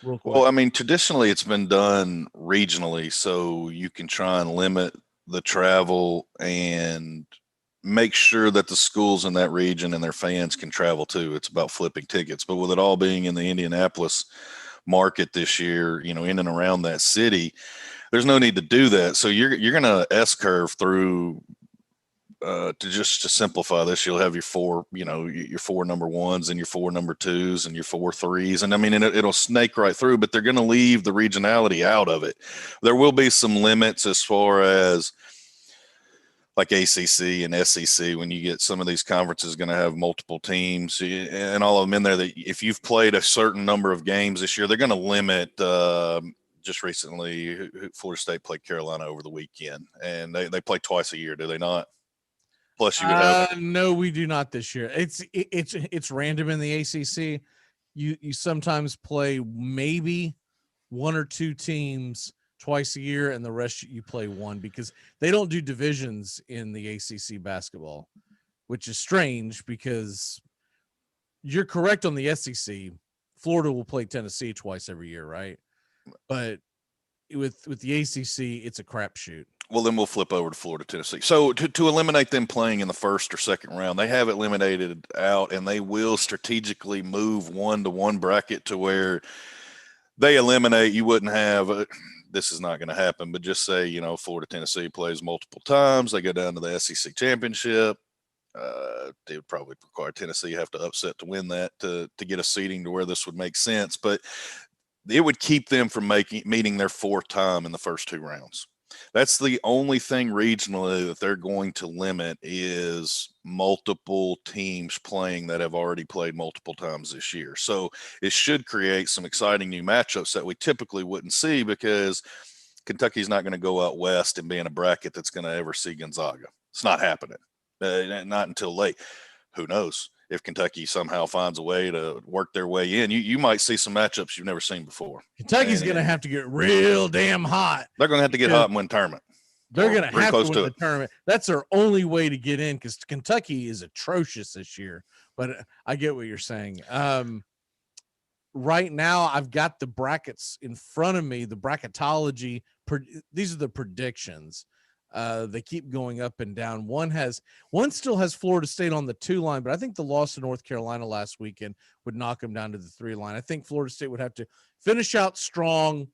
Speaker 9: real quick?
Speaker 7: Well, I mean, traditionally it's been done regionally, so you can try and limit the travel and make sure that the schools in that region and their fans can travel too. It's about flipping tickets. But with it all being in the Indianapolis market this year, in and around that city, there's no need to do that. So you're going to S-curve through to simplify this. You'll have your four number ones and your four number twos and your 4 threes. And I mean, it'll snake right through, but they're going to leave the regionality out of it. There will be some limits as far as like ACC and SEC. When you get some of these conferences going to have multiple teams and all of them in there, that if you've played a certain number of games this year, they're going to limit. Just recently, Florida State played Carolina over the weekend, and they play twice a year, do they not? Plus, you would have
Speaker 9: no, we do not this year. It's random in the ACC. You sometimes play maybe 1 or 2 teams twice a year, and the rest you play one, because they don't do divisions in the ACC basketball, which is strange because you're correct on the SEC. Florida will play Tennessee twice every year, right? But with the ACC, it's a crapshoot.
Speaker 7: Well, then we'll flip over to Florida, Tennessee. So to eliminate them playing in the first or second round, they have it eliminated out, and they will strategically move 1-to-1 bracket to where they eliminate. You wouldn't have this is not going to happen, but just say, Florida, Tennessee plays multiple times. They go down to the SEC championship. They would probably require Tennessee have to upset to win that to get a seeding to where this would make sense. But it would keep them from meeting their 4th time in the first 2 rounds. That's the only thing regionally that they're going to limit, is multiple teams playing that have already played multiple times this year. So it should create some exciting new matchups that we typically wouldn't see, because Kentucky's not going to go out west and be in a bracket that's going to ever see Gonzaga. It's not happening. Not until late. Who knows? If Kentucky somehow finds a way to work their way in, you might see some matchups you've never seen before.
Speaker 9: Kentucky's going to have to get real damn hot.
Speaker 7: They're going to have to get hot and win tournament.
Speaker 9: They're going to have to win the tournament. That's their only way to get in, because Kentucky is atrocious this year. But I get what you're saying. Right now, I've got the brackets in front of me, the bracketology. These are the predictions. They keep going up and down. One still has Florida State on the 2 line, but I think the loss to North Carolina last weekend would knock them down to the 3 line. I think Florida State would have to finish out strong,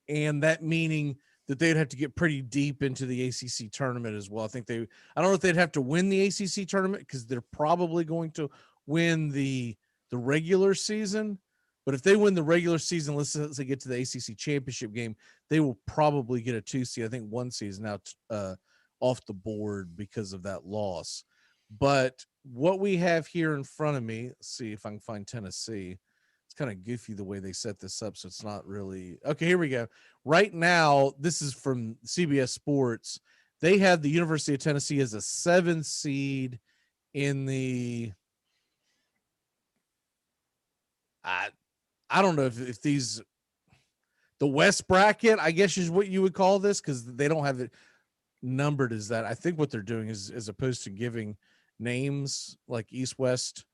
Speaker 9: and that meaning that they'd have to get pretty deep into the ACC tournament as well. I don't know if they'd have to win the ACC tournament, because they're probably going to win the regular season. But if they win the regular season, let's say they get to the ACC championship game, they will probably get a 2 seed. I think 1 seed is now off the board because of that loss. But what we have here in front of me, let's see if I can find Tennessee. It's kind of goofy the way they set this up, so it's not really – okay, here we go. Right now, this is from CBS Sports. They have the University of Tennessee as a 7 seed in the I don't know if these the West bracket, I guess, is what you would call this, because they don't have it numbered as that. I think what they're doing is, as opposed to giving names like East, West,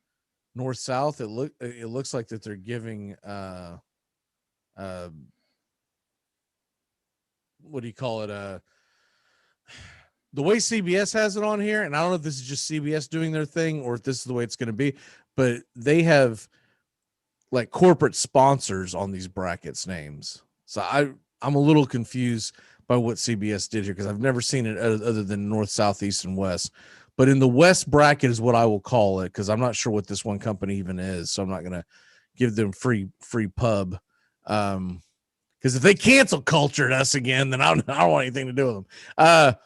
Speaker 9: North, South, it looks like that they're giving what do you call it? The way CBS has it on here, and I don't know if this is just CBS doing their thing or if this is the way it's going to be, but they have like corporate sponsors on these brackets names. So I'm a little confused by what CBS did here, because I've never seen it other than North, South, East, and West. But in the West bracket is what I will call it, because I'm not sure what this one company even is. So I'm not going to give them free pub. Because if they cancel cultured us again, then I don't want anything to do with them.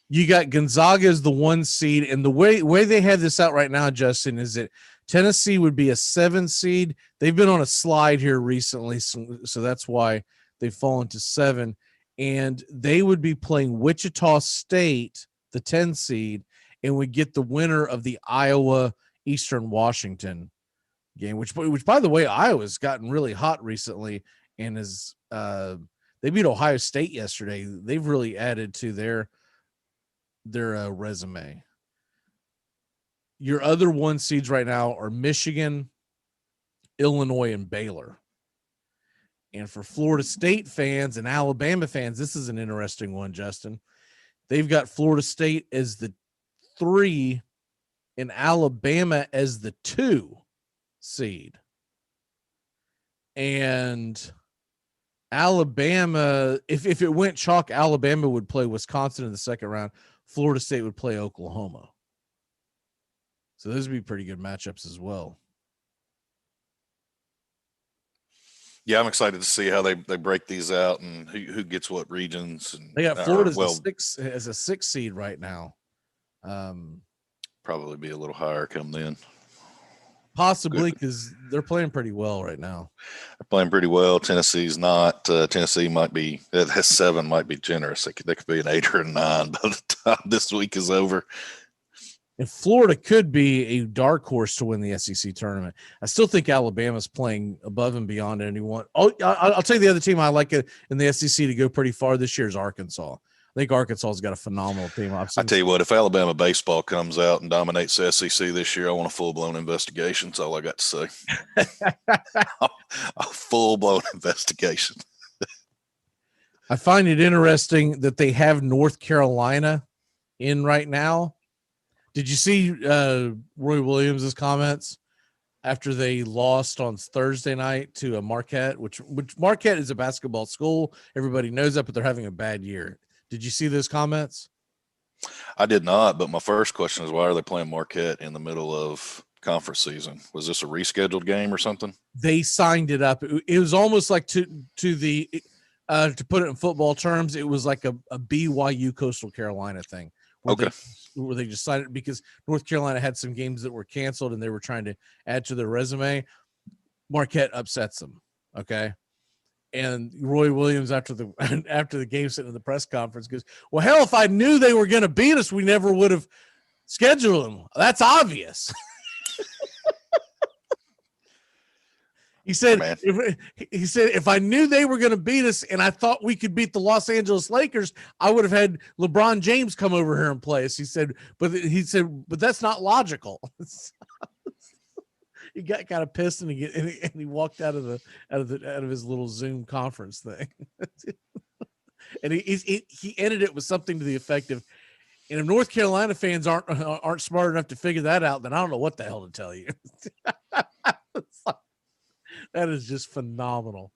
Speaker 9: You got Gonzaga as the 1 seed. And the way they have this out right now, Justin, is that Tennessee would be a 7 seed. They've been on a slide here recently, so that's why they've fallen to 7. and they would be playing Wichita State, the 10 seed, and would get the winner of the Iowa Eastern Washington game, which by the way, Iowa's gotten really hot recently and is they beat Ohio State yesterday. They've really added to their resume. Your other 1 seeds right now are Michigan, Illinois, and Baylor. And for Florida State fans and Alabama fans, this is an interesting one, Justin. They've got Florida State as the 3 and Alabama as the 2 seed. And Alabama, if it went chalk, Alabama would play Wisconsin in the second round. Florida State would play Oklahoma. So those would be pretty good matchups as well.
Speaker 7: Yeah, I'm excited to see how they break these out and who gets what regions. And
Speaker 9: they got Florida as a 6 seed right now.
Speaker 7: Probably be a little higher come then.
Speaker 9: Possibly, because they're playing pretty well right now.
Speaker 7: They're playing pretty well. Tennessee's not. Tennessee might be – 7 might be generous. They could be an 8 or a 9 by the time this week is over.
Speaker 9: And Florida could be a dark horse to win the SEC tournament. I still think Alabama's playing above and beyond anyone. Oh, I'll tell you the other team I like in the SEC to go pretty far this year is Arkansas. I think Arkansas's got a phenomenal team. I
Speaker 7: tell you what, if Alabama baseball comes out and dominates the SEC this year, I want a full-blown investigation. That's all I got to say. A full-blown investigation.
Speaker 9: I find it interesting that they have North Carolina in right now. Did you see Roy Williams' comments after they lost on Thursday night to Marquette, which Marquette is a basketball school. Everybody knows that, but they're having a bad year. Did you see those comments?
Speaker 7: I did not, but my first question is, why are they playing Marquette in the middle of conference season? Was this a rescheduled game or something?
Speaker 9: They signed it up. It was almost like to put it in football terms, it was like a BYU Coastal Carolina thing. Where they just signed it because North Carolina had some games that were canceled and they were trying to add to their resume. Marquette upsets them. Okay. And Roy Williams after the game sitting in the press conference goes, well, hell, if I knew they were going to beat us, we never would have scheduled them. That's obvious. He said, if I knew they were going to beat us and I thought we could beat the Los Angeles Lakers, I would have had LeBron James come over here and play us. He said, but that's not logical. He got kind of pissed and he walked out of his little Zoom conference thing. And he ended it with something to the effect of, and if North Carolina fans aren't smart enough to figure that out, then I don't know what the hell to tell you. That is just phenomenal.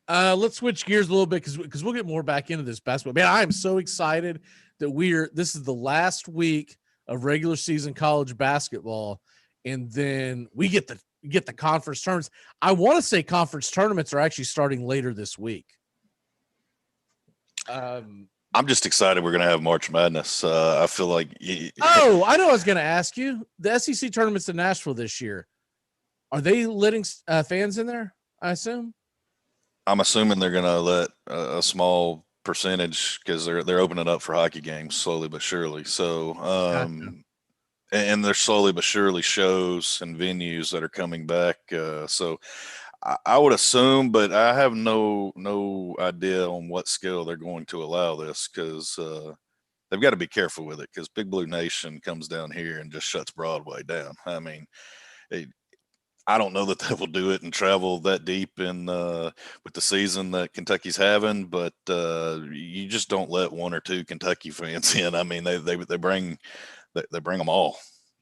Speaker 9: Let's switch gears a little bit because we'll get more back into this basketball. Man, I am so excited that this is the last week of regular season college basketball, and then we get the conference tournaments. I want to say conference tournaments are actually starting later this week.
Speaker 7: I'm just excited we're going to have March Madness. I feel like
Speaker 9: I know I was going to ask you. The SEC tournaments in Nashville this year, are they letting fans in there, I assume?
Speaker 7: I'm assuming they're going to let a small percentage because they're opening up for hockey games slowly but surely. So, and there's slowly but surely shows and venues that are coming back. So I would assume, but I have no idea on what scale they're going to allow this because they've got to be careful with it because Big Blue Nation comes down here and just shuts Broadway down. I mean, I don't know that they will do it and travel that deep in with the season that Kentucky's having, but you just don't let 1 or 2 Kentucky fans in. I mean, they bring them all,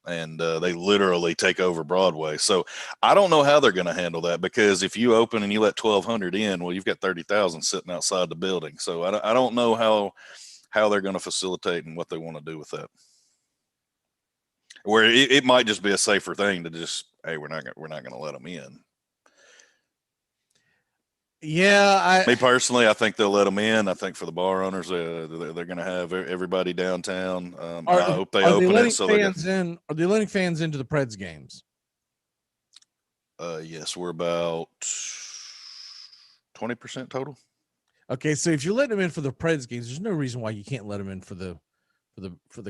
Speaker 7: and they literally take over Broadway. So I don't know how they're going to handle that because if you open and you let 1,200 in, well, you've got 30,000 sitting outside the building. So I don't know how they're going to facilitate and what they want to do with that. Where it might just be a safer thing to just, hey, we're not going to let them in.
Speaker 9: Yeah,
Speaker 7: me personally, I think they'll let them in. I think for the bar owners, they're going to have everybody downtown. I hope they open it. So
Speaker 9: are they letting fans into the Preds games?
Speaker 7: Yes, we're about 20% total.
Speaker 9: Okay, so if you're letting him in for the Preds games, there's no reason why you can't let him in for the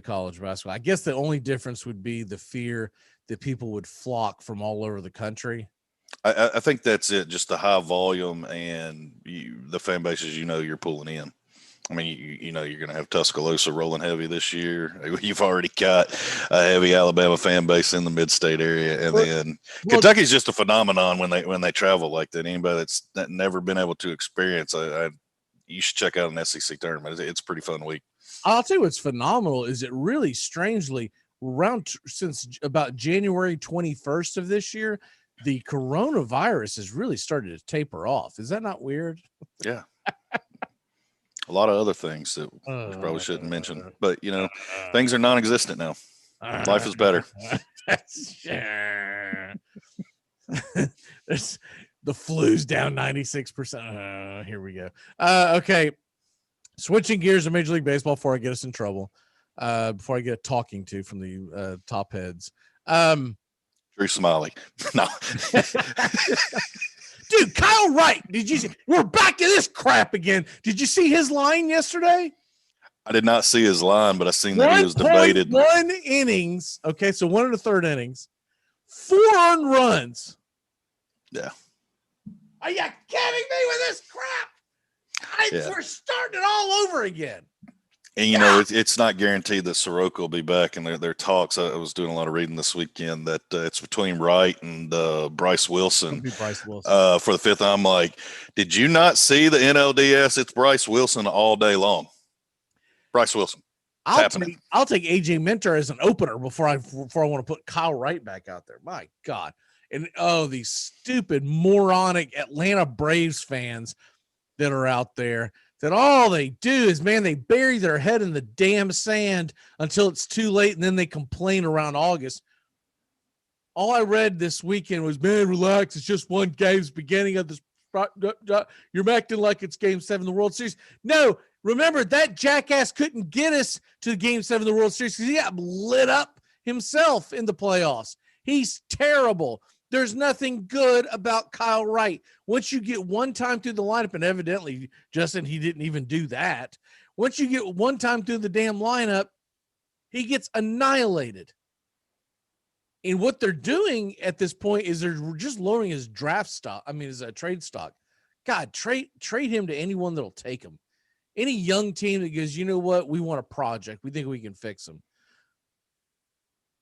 Speaker 9: college basketball. I guess the only difference would be the fear that people would flock from all over the country.
Speaker 7: I think that's it. Just the high volume and the fan bases, you're pulling in. I mean, you're going to have Tuscaloosa rolling heavy this year. You've already got a heavy Alabama fan base in the mid-state area, and then Kentucky's just a phenomenon when they travel like that. Anybody that's never been able to experience, you should check out an SEC tournament. It's a pretty fun week.
Speaker 9: I'll tell you what's phenomenal is it really strangely since about January 21st of this year, the coronavirus has really started to taper off. Is that not weird?
Speaker 7: Yeah. A lot of other things that we probably shouldn't mention, but things are non-existent now. Life is better.
Speaker 9: The flu's down 96%. Here we go. Okay. Switching gears to Major League Baseball before I get us in trouble. Before I get a talking to from the top heads.
Speaker 7: Drew Smiley. No.
Speaker 9: Dude, Kyle Wright, did you see? We're back to this crap again. Did you see his line yesterday?
Speaker 7: I did not see his line, but I seen that he was debated.
Speaker 9: 1 innings. Okay, so 1 1/3 innings. 4 earned runs.
Speaker 7: Yeah.
Speaker 9: Are you kidding me with this crap? We're starting it all over again.
Speaker 7: And it's not guaranteed that Soroka will be back. And their talks, I was doing a lot of reading this weekend, that it's between Wright and Bryce Wilson.
Speaker 9: Bryce Wilson.
Speaker 7: For the 5th. I'm like, did you not see the NLDS? It's Bryce Wilson all day long. Bryce Wilson.
Speaker 9: I'll take AJ Minter as an opener before I want to put Kyle Wright back out there. My God. And these stupid moronic Atlanta Braves fans that are out there, that all they do is, they bury their head in the damn sand until it's too late, and then they complain around August. All I read this weekend was, relax, it's just one game, it's beginning of this. You're acting like it's Game 7 of the World Series. No, remember, that jackass couldn't get us to Game 7 of the World Series because he got lit up himself in the playoffs. He's terrible. There's nothing good about Kyle Wright. Once you get one time through the lineup, and evidently, Justin, he didn't even do that. Once you get one time through the damn lineup, he gets annihilated. And what they're doing at this point is they're just lowering his draft stock. His trade stock. God, trade him to anyone that'll take him. Any young team that goes, you know what, we want a project. We think we can fix him.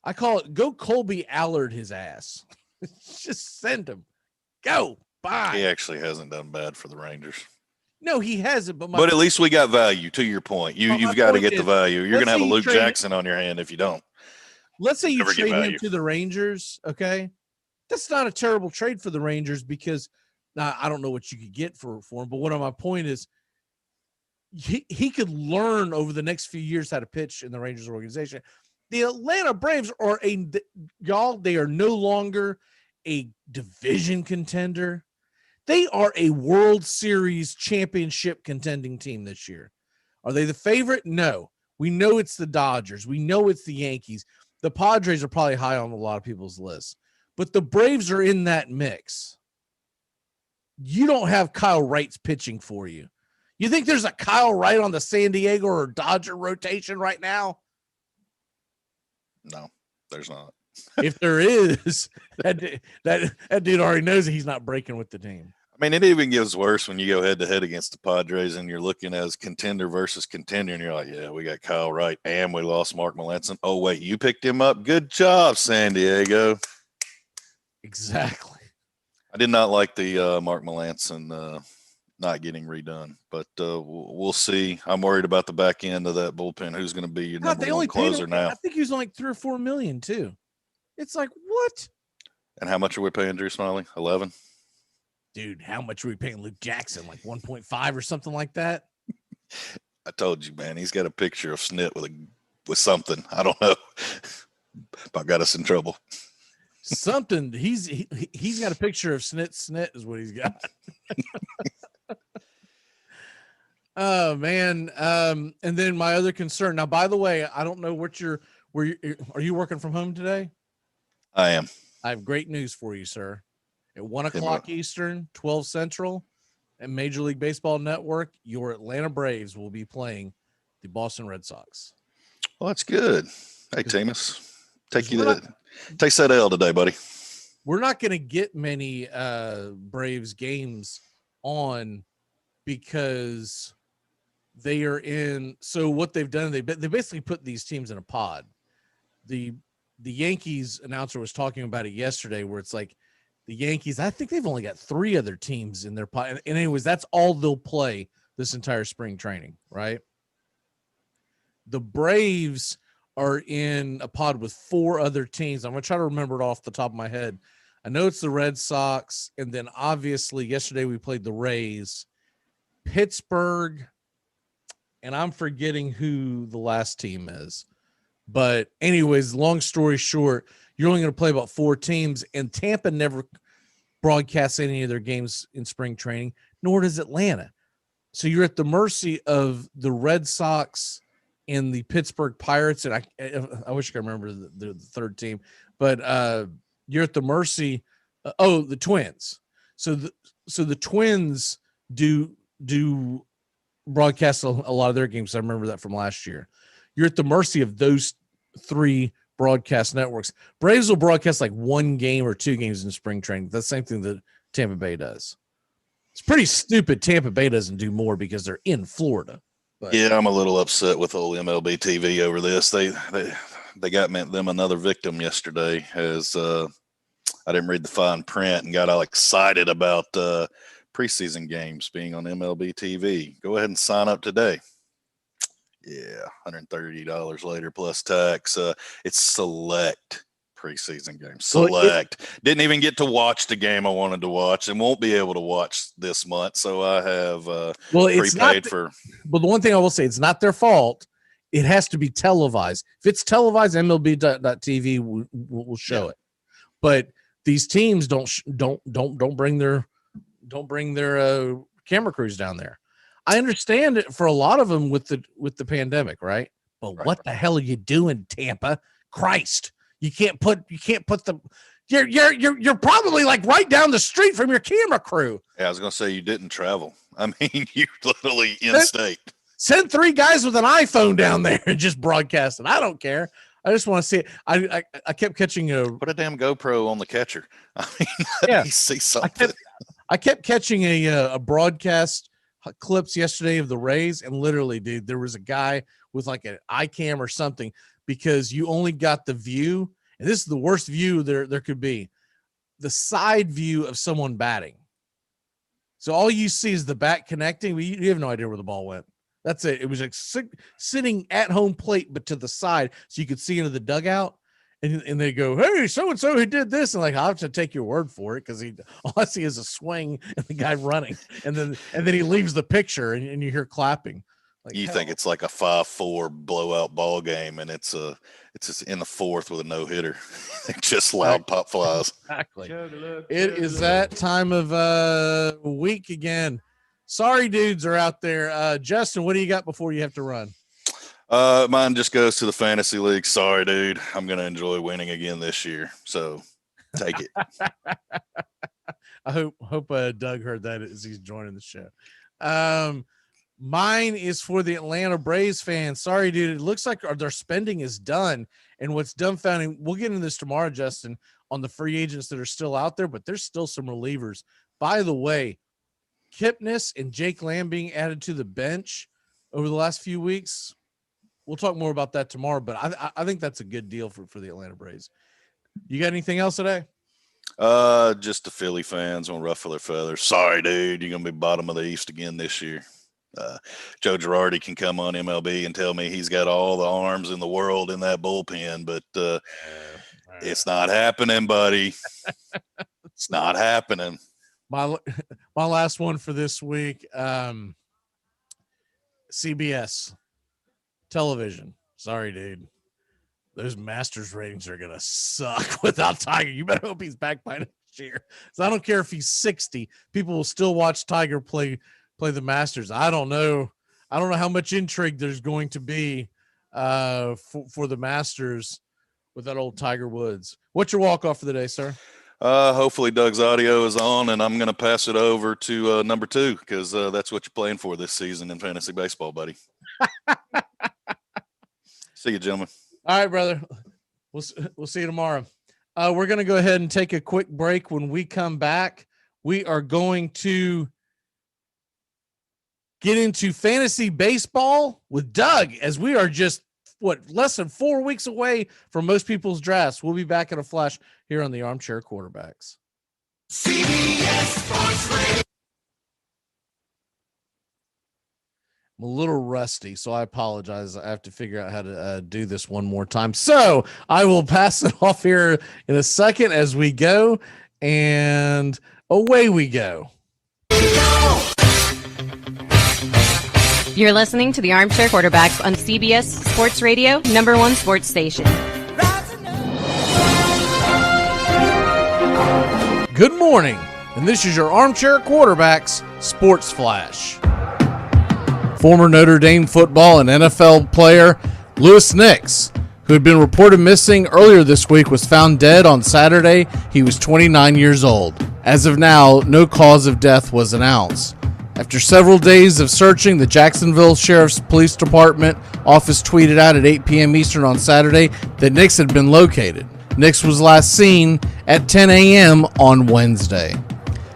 Speaker 9: I call it, go Colby Allard his ass. Just send him. Go. Bye.
Speaker 7: He actually hasn't done bad for the Rangers.
Speaker 9: No, he hasn't. But
Speaker 7: at least we got value, to your point. You've got to get the value. You're going to have a Luke Jackson on your hand if you don't.
Speaker 9: Let's say you trade him to the Rangers, okay? That's not a terrible trade for the Rangers because I don't know what you could get for him. But what my point is, he could learn over the next few years how to pitch in the Rangers organization. The Atlanta Braves are they are no longer a division contender. They are a World Series championship contending team this year. Are they the favorite? No. We know it's the Dodgers. We know it's the Yankees. The Padres are probably high on a lot of people's lists. But the Braves are in that mix. You don't have Kyle Wright's pitching for you. You think there's a Kyle Wright on the San Diego or Dodger rotation right now?
Speaker 7: No, there's not.
Speaker 9: If there is, that dude already knows that he's not breaking with the team.
Speaker 7: It even gets worse when you go head-to-head against the Padres and you're looking as contender versus contender, and you're like, yeah, we got Kyle Wright and we lost Mark Melancon. Oh, wait, you picked him up? Good job, San Diego.
Speaker 9: Exactly.
Speaker 7: I did not like the Mark Melancon not getting redone, but we'll see. I'm worried about the back end of that bullpen. Who's going to be your number one closer now?
Speaker 9: I think he was on like $3 or $4 million too. It's like, what?
Speaker 7: And how much are we paying Drew Smiley? 11.
Speaker 9: Dude, how much are we paying Luke Jackson? Like 1.5 or something like that?
Speaker 7: I told you, man. He's got a picture of Snit with something. I don't know. About got us in trouble.
Speaker 9: Something. He's got a picture of Snit is what he's got. Oh man. And then my other concern. Now, by the way, I don't know are you working from home today?
Speaker 7: I am.
Speaker 9: I have great news for you, sir. At 1:00 Eastern, 12 Central, and Major League Baseball Network, your Atlanta Braves will be playing the Boston Red Sox.
Speaker 7: Well, that's good. Hey, Timus, takes that L today, buddy.
Speaker 9: We're not going to get many Braves games on because they are in. So what they've done, they basically put these teams in a pod. The Yankees announcer was talking about it yesterday, where it's like the Yankees, I think they've only got 3 other teams in their pod. And anyways, that's all they'll play this entire spring training, right? The Braves are in a pod with 4 other teams. I'm going to try to remember it off the top of my head. I know it's the Red Sox, and then obviously yesterday we played the Rays, Pittsburgh, and I'm forgetting who the last team is. But anyways, long story short, you're only going to play about 4 teams, and Tampa never broadcasts any of their games in spring training, nor does Atlanta. So you're at the mercy of the Red Sox and the Pittsburgh Pirates, and I wish I could remember the third team, but you're at the mercy. The Twins. So the Twins do broadcast a lot of their games. I remember that from last year. You're at the mercy of those 3 broadcast networks. Braves will broadcast like 1 game or 2 games in spring training. That's the same thing that Tampa Bay does. It's pretty stupid Tampa Bay doesn't do more because they're in Florida. But
Speaker 7: yeah, I'm a little upset with old MLB TV over this. They got them another victim yesterday, as I didn't read the fine print and got all excited about preseason games being on MLB TV. Go ahead and sign up today. Yeah, $130 later plus tax. It's select preseason games. Select. Didn't even get to watch the game I wanted to watch, and won't be able to watch this month. So I have prepaid for.
Speaker 9: But the one thing I will say, it's not their fault. It has to be televised. If it's televised, MLB.TV will show it. But these teams don't bring their camera crews down there. I understand it for a lot of them with the pandemic, right? But what the hell are you doing, Tampa? Christ, you can't put the. You're probably like right down the street from your camera crew.
Speaker 7: Yeah, I was gonna say you didn't travel. I mean, you're literally in state.
Speaker 9: Send 3 guys with an iPhone down there and just broadcast it. I don't care. I just want to see it. I kept catching
Speaker 7: put a damn GoPro on the catcher. I mean, let me see something.
Speaker 9: I kept catching a broadcast clips yesterday of the Rays, and literally, dude, there was a guy with like an iCam or something, because you only got the view, and this is the worst view there could be, the side view of someone batting. So all you see is the bat connecting, but you have no idea where the ball went. That's it. It was like sitting at home plate, but to the side, so you could see into the dugout. And they go, hey, so-and-so who did this. And like, I'll have to take your word for it, because all I see is a swing and the guy running. And then he leaves the picture and you hear clapping. Like,
Speaker 7: you think it's like a 5-4 blowout ball game, and it's just in the 4th with a no-hitter. Just loud pop flies.
Speaker 9: Exactly. It is that time of week again. Sorry, dudes are out there. Justin, what do you got before you have to run?
Speaker 7: Mine just goes to the fantasy league. Sorry, dude. I'm going to enjoy winning again this year. So take it.
Speaker 9: I hope Doug heard that as he's joining the show. Mine is for the Atlanta Braves fans. Sorry, dude. It looks like their spending is done. And what's dumbfounding, we'll get into this tomorrow, Justin, on the free agents that are still out there, but there's still some relievers. By the way, Kipnis and Jake Lamb being added to the bench over the last few weeks. We'll talk more about that tomorrow, but I think that's a good deal for the Atlanta Braves. You got anything else today?
Speaker 7: Just the Philly fans on ruffle their feathers. Sorry, dude. You're going to be bottom of the East again this year. Joe Girardi can come on MLB and tell me he's got all the arms in the world in that bullpen, but it's not happening, buddy. It's not happening.
Speaker 9: My last one for this week, CBS television. Sorry, dude. Those Masters ratings are going to suck without Tiger. You better hope he's back by next year. So I don't care if he's 60. People will still watch Tiger play the Masters. I don't know how much intrigue there's going to be for the Masters with that old Tiger Woods. What's your walk-off for the day, sir?
Speaker 7: Hopefully Doug's audio is on, and I'm going to pass it over to number 2 because that's what you're playing for this season in fantasy baseball, buddy. See you, gentlemen.
Speaker 9: All right, brother. We'll see you tomorrow. We're going to go ahead and take a quick break. When we come back, we are going to get into fantasy baseball with Doug, as we are just less than 4 weeks away from most people's drafts. We'll be back in a flash here on the Armchair Quarterbacks.
Speaker 14: CBS Sports Radio.
Speaker 9: I'm a little rusty, so I apologize. I have to figure out how to do this one more time. So I will pass it off here in a second as we go, and away we go.
Speaker 8: You're listening to the Armchair Quarterbacks on CBS Sports Radio, #1 sports station.
Speaker 9: Good morning, and this is your Armchair Quarterbacks Sports Flash. Former Notre Dame football and NFL player Louis Nix, who had been reported missing earlier this week, was found dead on Saturday. He was 29 years old. As of now, no cause of death was announced. After several days of searching, the Jacksonville Sheriff's Police Department office tweeted out at 8 p.m. Eastern on Saturday that Nix had been located. Nix was last seen at 10 a.m. on Wednesday.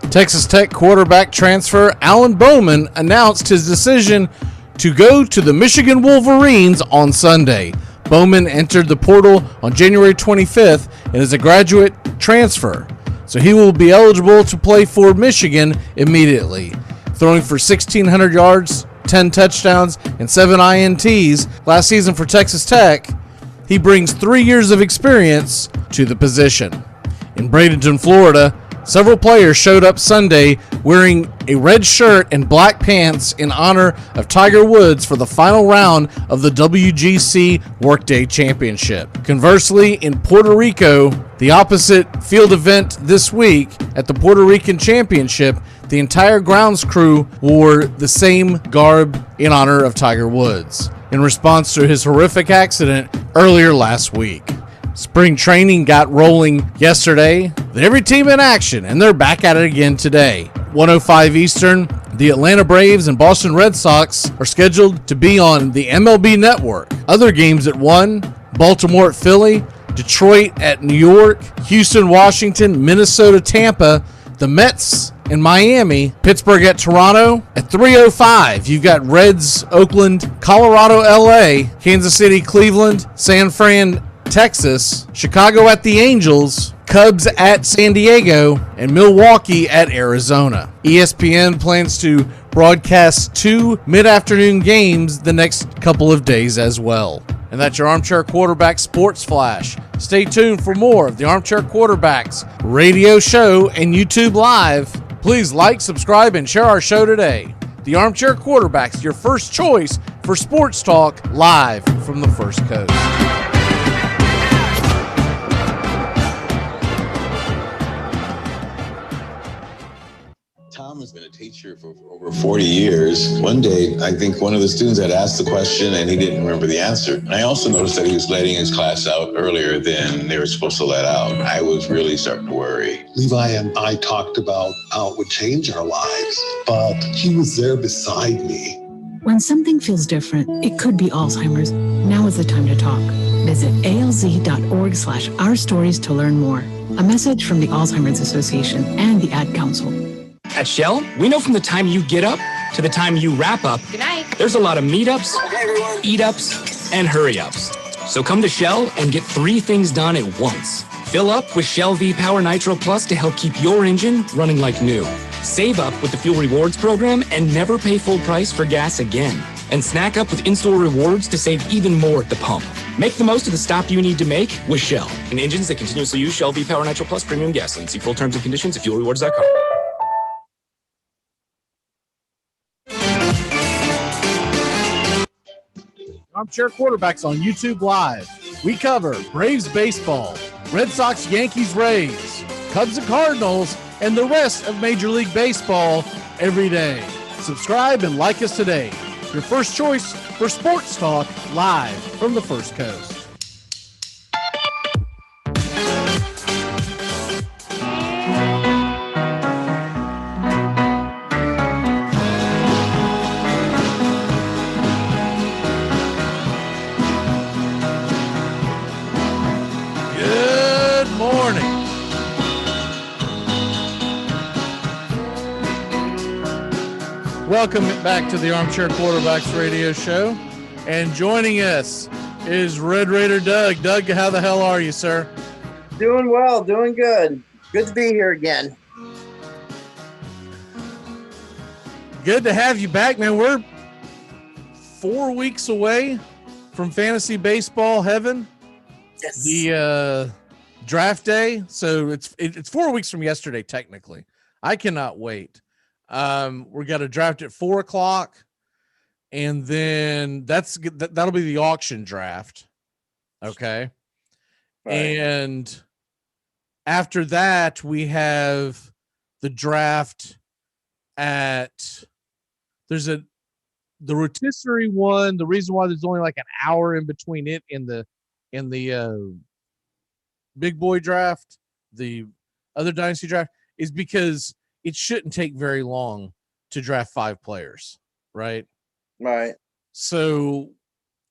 Speaker 9: Texas Tech quarterback transfer Alan Bowman announced his decision to go to the Michigan Wolverines on Sunday. Bowman entered the portal on January 25th and is a graduate transfer, so he will be eligible to play for Michigan immediately. Throwing for 1,600 yards, 10 touchdowns, and 7 INTs last season for Texas Tech, he brings 3 years of experience to the position. In Bradenton, Florida, several players showed up Sunday wearing a red shirt and black pants in honor of Tiger Woods for the final round of the WGC Workday Championship. Conversely, in Puerto Rico, the opposite field event this week at the Puerto Rican Championship, the entire grounds crew wore the same garb in honor of Tiger Woods in response to his horrific accident earlier last week. Spring training got rolling yesterday. Every team in action, and they're back at it again today. 1:05 Eastern, the Atlanta Braves and Boston Red Sox are scheduled to be on the MLB Network. Other games at 1, Baltimore at Philly, Detroit at New York, Houston, Washington, Minnesota, Tampa, the Mets in Miami, Pittsburgh at Toronto. At 3:05, you've got Reds, Oakland, Colorado, LA, Kansas City, Cleveland, San Fran, Texas, Chicago at the Angels, Cubs at San Diego, and Milwaukee at Arizona. ESPN plans to broadcast 2 mid-afternoon games the next couple of days as well. And that's your Armchair Quarterback Sports Flash. Stay tuned for more of the Armchair Quarterbacks radio show and YouTube Live. Please like, subscribe, and share our show today. The Armchair Quarterbacks, your first choice for sports talk, live from the First Coast.
Speaker 1: Tom has been a teacher for over 40 years. One day, I think one of the students had asked the question and he didn't remember the answer. And I also noticed that he was letting his class out earlier than they were supposed to let out. I was really starting to worry.
Speaker 4: Levi and I talked about how it would change our lives, but he was there beside me.
Speaker 22: When something feels different, it could be Alzheimer's. Now is the time to talk. Visit alz.org/ourstories to learn more. A message from the Alzheimer's Association and the Ad Council.
Speaker 24: At Shell, we know from the time you get up to the time you wrap up,
Speaker 25: good night,
Speaker 24: there's a lot of meetups, eat-ups, and hurry-ups. So come to Shell and get 3 things done at once. Fill up with Shell V-Power Nitro Plus to help keep your engine running like new. Save up with the Fuel Rewards program and never pay full price for gas again. And snack up with in-store rewards to save even more at the pump. Make the most of the stop you need to make with Shell. And engines that continuously use Shell V-Power Nitro Plus premium gasoline. See full terms and conditions at fuelrewards.com.
Speaker 9: Armchair Quarterbacks on YouTube Live. We cover Braves baseball, Red Sox, Yankees, Rays, Cubs and Cardinals, and the rest of Major League Baseball every day. Subscribe and like us today. Your first choice for sports talk, live from the First Coast. Welcome back to the Armchair Quarterbacks radio show. And joining us is Red Raider Doug. Doug, how the hell are you, sir?
Speaker 5: Doing well, doing good. Good to be here again.
Speaker 9: Good to have you back, man. We're 4 weeks away from fantasy baseball heaven.
Speaker 5: Yes.
Speaker 9: The draft day. So it's 4 weeks from yesterday, technically. I cannot wait. We got a draft at 4:00, and then that'll be the auction draft. Okay. Right. And after that, we have the draft the rotisserie one. The reason why there's only like an hour in between it and the big boy draft, the other dynasty draft, is because it shouldn't take very long to draft 5 players, right?
Speaker 5: Right.
Speaker 9: So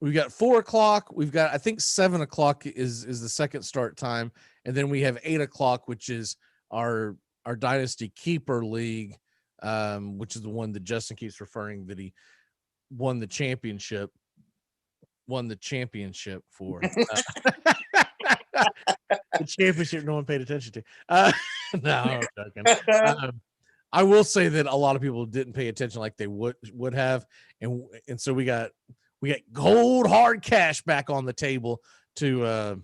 Speaker 9: we've got 4:00. We've got, I think 7:00 is the second start time. And then we have 8:00, which is our dynasty keeper league, which is the one that Justin keeps referring that he won the championship for. The championship no one paid attention to. No, I'm joking. I will say that a lot of people didn't pay attention like they would have, and so we got gold hard cash back on the table to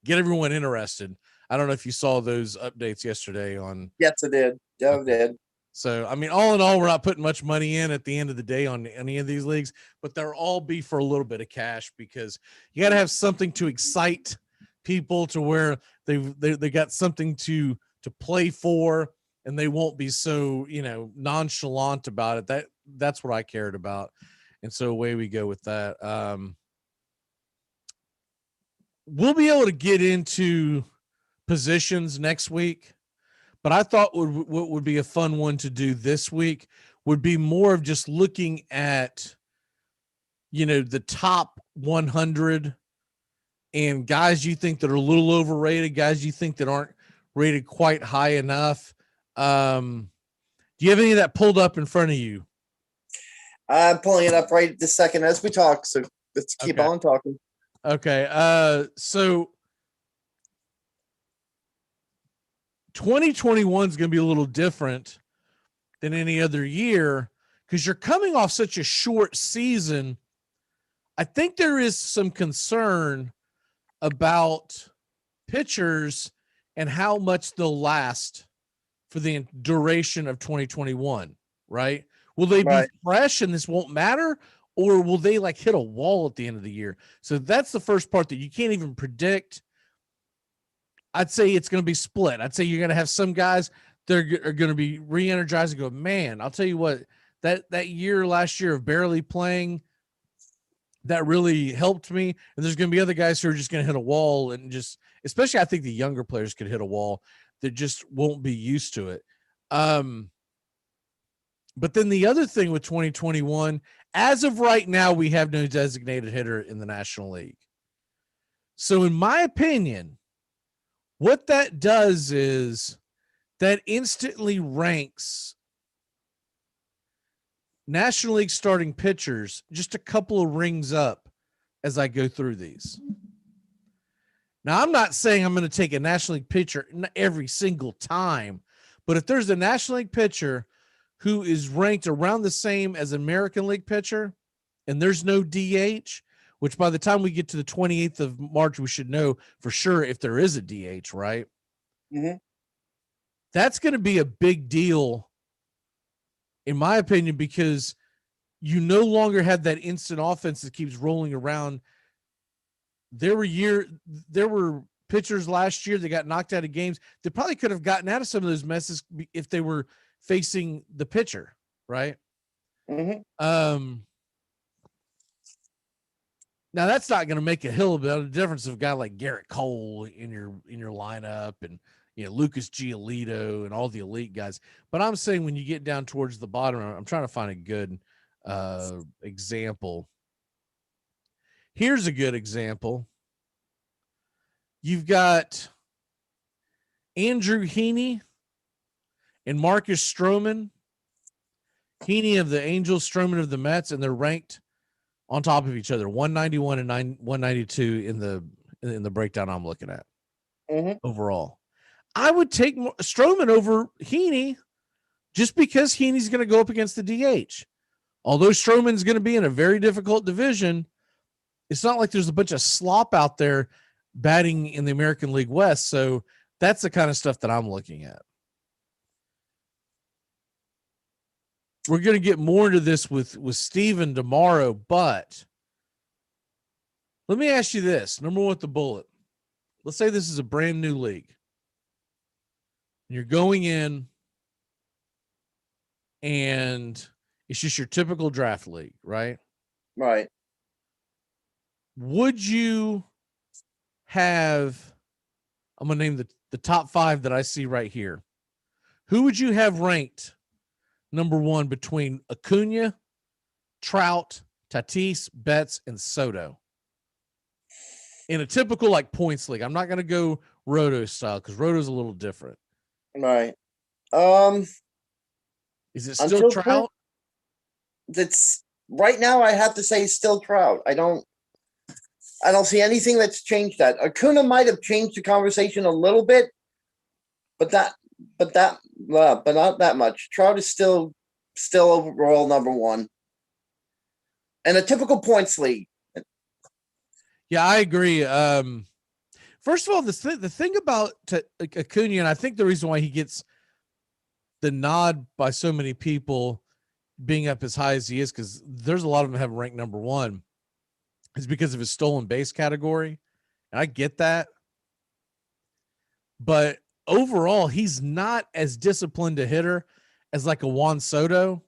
Speaker 9: get everyone interested. I don't know if you saw those updates yesterday on.
Speaker 5: Yes, I did. Yeah, I did.
Speaker 9: So, I mean, all in all, we're not putting much money in at the end of the day on any of these leagues, but they'll all be for a little bit of cash because you got to have something to excite people to where they got something to play for, and they won't be so, nonchalant about it. That's what I cared about. And so away we go with that. We'll be able to get into positions next week. But I thought what would be a fun one to do this week would be more of just looking at, the top 100 and guys you think that are a little overrated, guys you think that aren't rated quite high enough. Do you have any of that pulled up in front of you?
Speaker 5: I'm pulling it up right this second as we talk. So let's keep on talking.
Speaker 9: Okay. So 2021 is going to be a little different than any other year because you're coming off such a short season. I think there is some concern about pitchers and how much they'll last for the duration of 2021, right? Will they be fresh and this won't matter, or will they like hit a wall at the end of the year? So that's the first part that you can't even predict. I'd say it's going to be split. I'd say you're going to have some guys that are going to be re-energized and go, man, I'll tell you what, that last year of barely playing, that really helped me. And there's going to be other guys who are just going to hit a wall and just, especially I think the younger players could hit a wall that just won't be used to it. But then the other thing with 2021, as of right now, we have no designated hitter in the National League. So in my opinion, what that does is that instantly ranks National League starting pitchers just a couple of rings up as I go through these. Now, I'm not saying I'm going to take a National League pitcher every single time, but if there's a National League pitcher who is ranked around the same as an American League pitcher and there's no DH, which by the time we get to the 28th of March, we should know for sure if there is a DH, right?
Speaker 5: Mm-hmm.
Speaker 9: That's going to be a big deal, in my opinion, because you no longer have that instant offense that keeps rolling around. There were pitchers last year that got knocked out of games that probably could have gotten out of some of those messes if they were facing the pitcher, right?
Speaker 5: Mm-hmm.
Speaker 9: Now that's not going to make a hill of a difference of a guy like Garrett Cole in your lineup and Lucas Giolito and all the elite guys. But I'm saying when you get down towards the bottom, I'm trying to find a good example. Here's a good example. You've got Andrew Heaney and Marcus Stroman Heaney of the Angels, Stroman of the Mets, and they're ranked on top of each other, 191 and 192 in the breakdown I'm looking at overall. I would take Stroman over Heaney just because Heaney's going to go up against the DH. Although Stroman's going to be in a very difficult division, it's not like there's a bunch of slop out there batting in the American League West. So that's the kind of stuff that I'm looking at. We're going to get more into this with Steven tomorrow, but let me ask you this. Number one with the bullet. Let's say this is a brand new league. You're going in and it's just your typical draft league, right?
Speaker 5: Right.
Speaker 9: Would you have, I'm going to name the top 5 that I see right here. Who would you have ranked number 1 between Acuna, Trout, Tatis, Betts, and Soto? In a typical like points league. I'm not going to go Roto style because Roto's a little different.
Speaker 5: Right.
Speaker 9: Is it still Trout?
Speaker 5: That's right now. I have to say still Trout. I don't see anything that's changed that. Acuna might have changed the conversation a little bit, but not that much. Trout is still overall number 1. And a typical points league.
Speaker 9: Yeah, I agree. First of all, the thing about Acuna, and I think the reason why he gets the nod by so many people being up as high as he is, because there's a lot of them have ranked number 1, is because of his stolen base category. And I get that. But overall, he's not as disciplined a hitter as like a Juan Soto.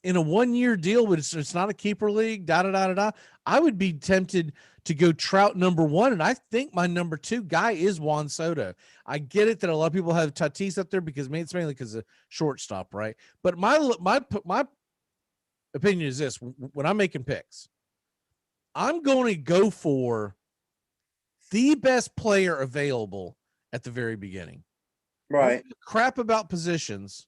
Speaker 9: In a 1-year deal, but it's not a keeper league, I would be tempted to go Trout number 1, and I think my number 2 guy is Juan Soto. I get it that a lot of people have Tatis up there because it's mainly because of shortstop, right? But my opinion is this: when I'm making picks, I'm going to go for the best player available at the very beginning.
Speaker 5: Right.
Speaker 9: Crap about positions.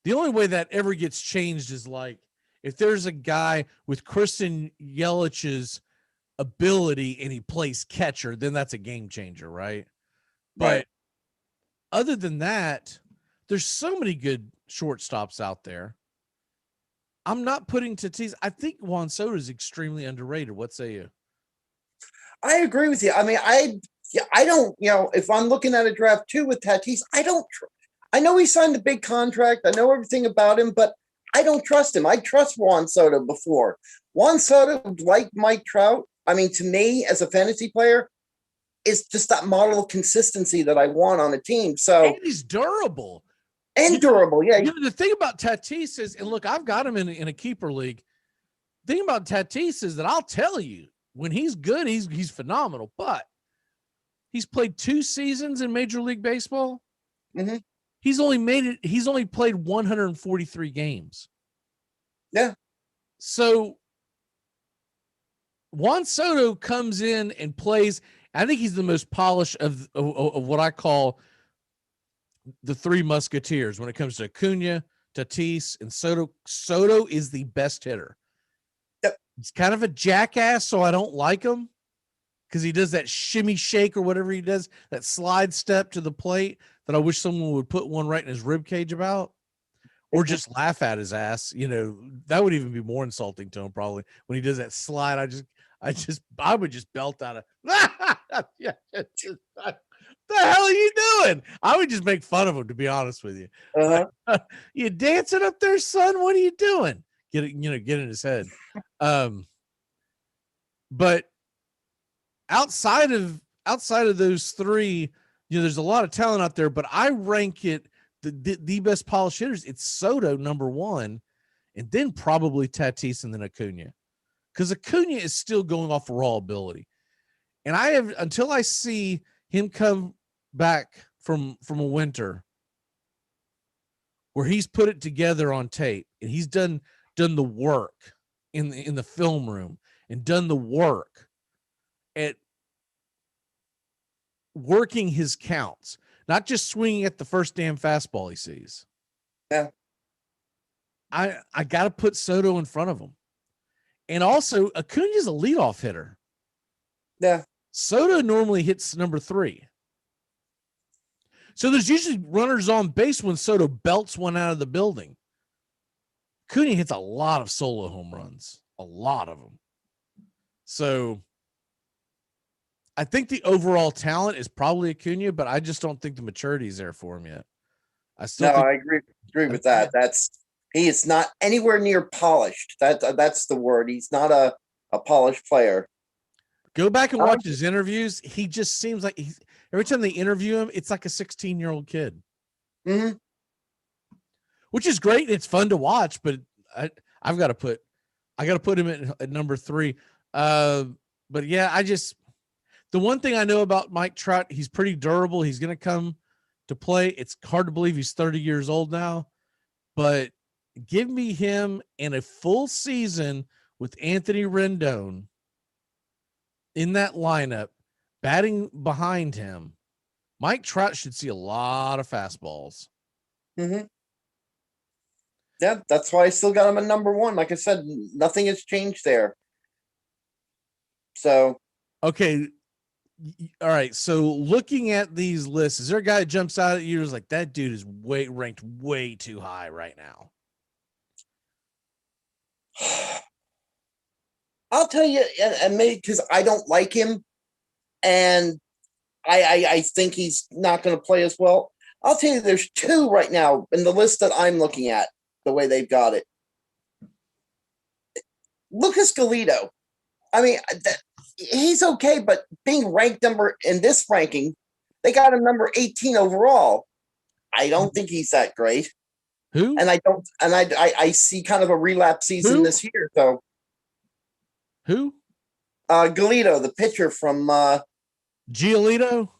Speaker 9: The only way that ever gets changed is like if there's a guy with Christian Yelich's ability and he plays catcher, then that's a game changer, right? But other than that, there's so many good shortstops out there. I'm not putting Tatis. I think Juan Soto is extremely underrated. What say you?
Speaker 5: I agree with you. I mean, I don't, if I'm looking at a draft 2 with Tatis, I know he signed a big contract. I know everything about him, but I don't trust him. I trust Juan Soto before. Juan Soto, like Mike Trout, I mean, to me as a fantasy player, is just that model of consistency that I want on a team. So
Speaker 9: and he's durable.
Speaker 5: Yeah.
Speaker 9: The thing about Tatis is, and look, I've got him in a keeper league. The thing about Tatis is that I'll tell you, when he's good, he's phenomenal. But he's played 2 seasons in Major League Baseball.
Speaker 5: Mm-hmm.
Speaker 9: He's only played 143 games.
Speaker 5: Yeah.
Speaker 9: So Juan Soto comes in and plays. I think he's the most polished of what I call the 3 musketeers when it comes to Acuna, Tatis, and Soto. Soto is the best hitter.
Speaker 5: Yep.
Speaker 9: He's kind of a jackass, so I don't like him because he does that shimmy shake or whatever he does, that slide step to the plate that I wish someone would put one right in his rib cage about, or just laugh at his ass. That would even be more insulting to him probably when he does that slide. I would just belt out of, yeah, the hell are you doing? I would just make fun of him, to be honest with you.
Speaker 5: Uh-huh.
Speaker 9: You dancing up there, son? What are you doing? Get in his head. But outside of those 3, there's a lot of talent out there, but I rank it the best polished hitters. It's Soto number 1, and then probably Tatis and then Acuna, because Acuna is still going off raw ability. And I have, until I see him come back from a winter where he's put it together on tape and he's done the work in the film room and done the work at working his counts, not just swinging at the first damn fastball he sees.
Speaker 5: Yeah.
Speaker 9: I got to put Soto in front of him. And also, Acuna's a leadoff hitter.
Speaker 5: Yeah.
Speaker 9: Soto normally hits number 3. So there's usually runners on base when Soto belts one out of the building. Acuna hits a lot of solo home runs, a lot of them. So I think the overall talent is probably Acuna, but I just don't think the maturity is there for him yet.
Speaker 5: I agree with that. He is not anywhere near polished. That's the word. He's not a polished player.
Speaker 9: Go back and watch his interviews. He just seems like every time they interview him, it's like a 16-year-old kid.
Speaker 5: Mm-hmm.
Speaker 9: Which is great. It's fun to watch, but I've got to put him at number 3. But yeah, the one thing I know about Mike Trout, he's pretty durable. He's going to come to play. It's hard to believe he's 30 years old now, but give me him in a full season with Anthony Rendon in that lineup, batting behind him. Mike Trout should see a lot of fastballs.
Speaker 5: Mm-hmm. Yeah, that's why I still got him at number 1. Like I said, nothing has changed there. So,
Speaker 9: okay. All right. So looking at these lists, is there a guy that jumps out at you who's like, that dude is ranked way too high right now?
Speaker 5: I'll tell you, and maybe because I don't like him, and I think he's not going to play as well. I'll tell you, there's 2 right now in the list that I'm looking at, the way they've got it. Lucas Giolito. I mean, he's okay, but being ranked in this ranking, they got him number 18 overall. I don't think he's that great.
Speaker 9: Who?
Speaker 5: And I see kind of a relapse season this year. So
Speaker 9: who?
Speaker 5: Giolito, the pitcher from
Speaker 9: Giolito.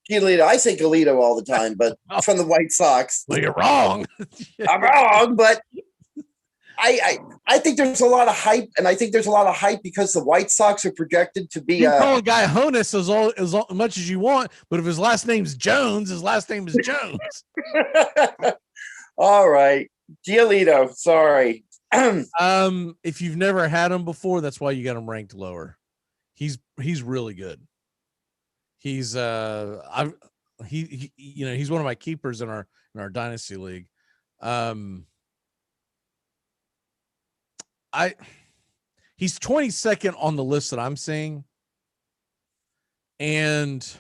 Speaker 5: I say Giolito all the time, but from the White Sox.
Speaker 9: Well, you're wrong.
Speaker 5: I'm wrong, but I think there's a lot of hype, and I think there's a lot of hype because the White Sox are projected to be.
Speaker 9: You call a guy Honus as much as you want, but if his last name's Jones, his last name is Jones.
Speaker 5: All right, Giolito. Sorry.
Speaker 9: If you've never had him before, that's why you got him ranked lower. He's really good. He's he's one of my keepers in our dynasty league. He's 22nd on the list that I'm seeing. And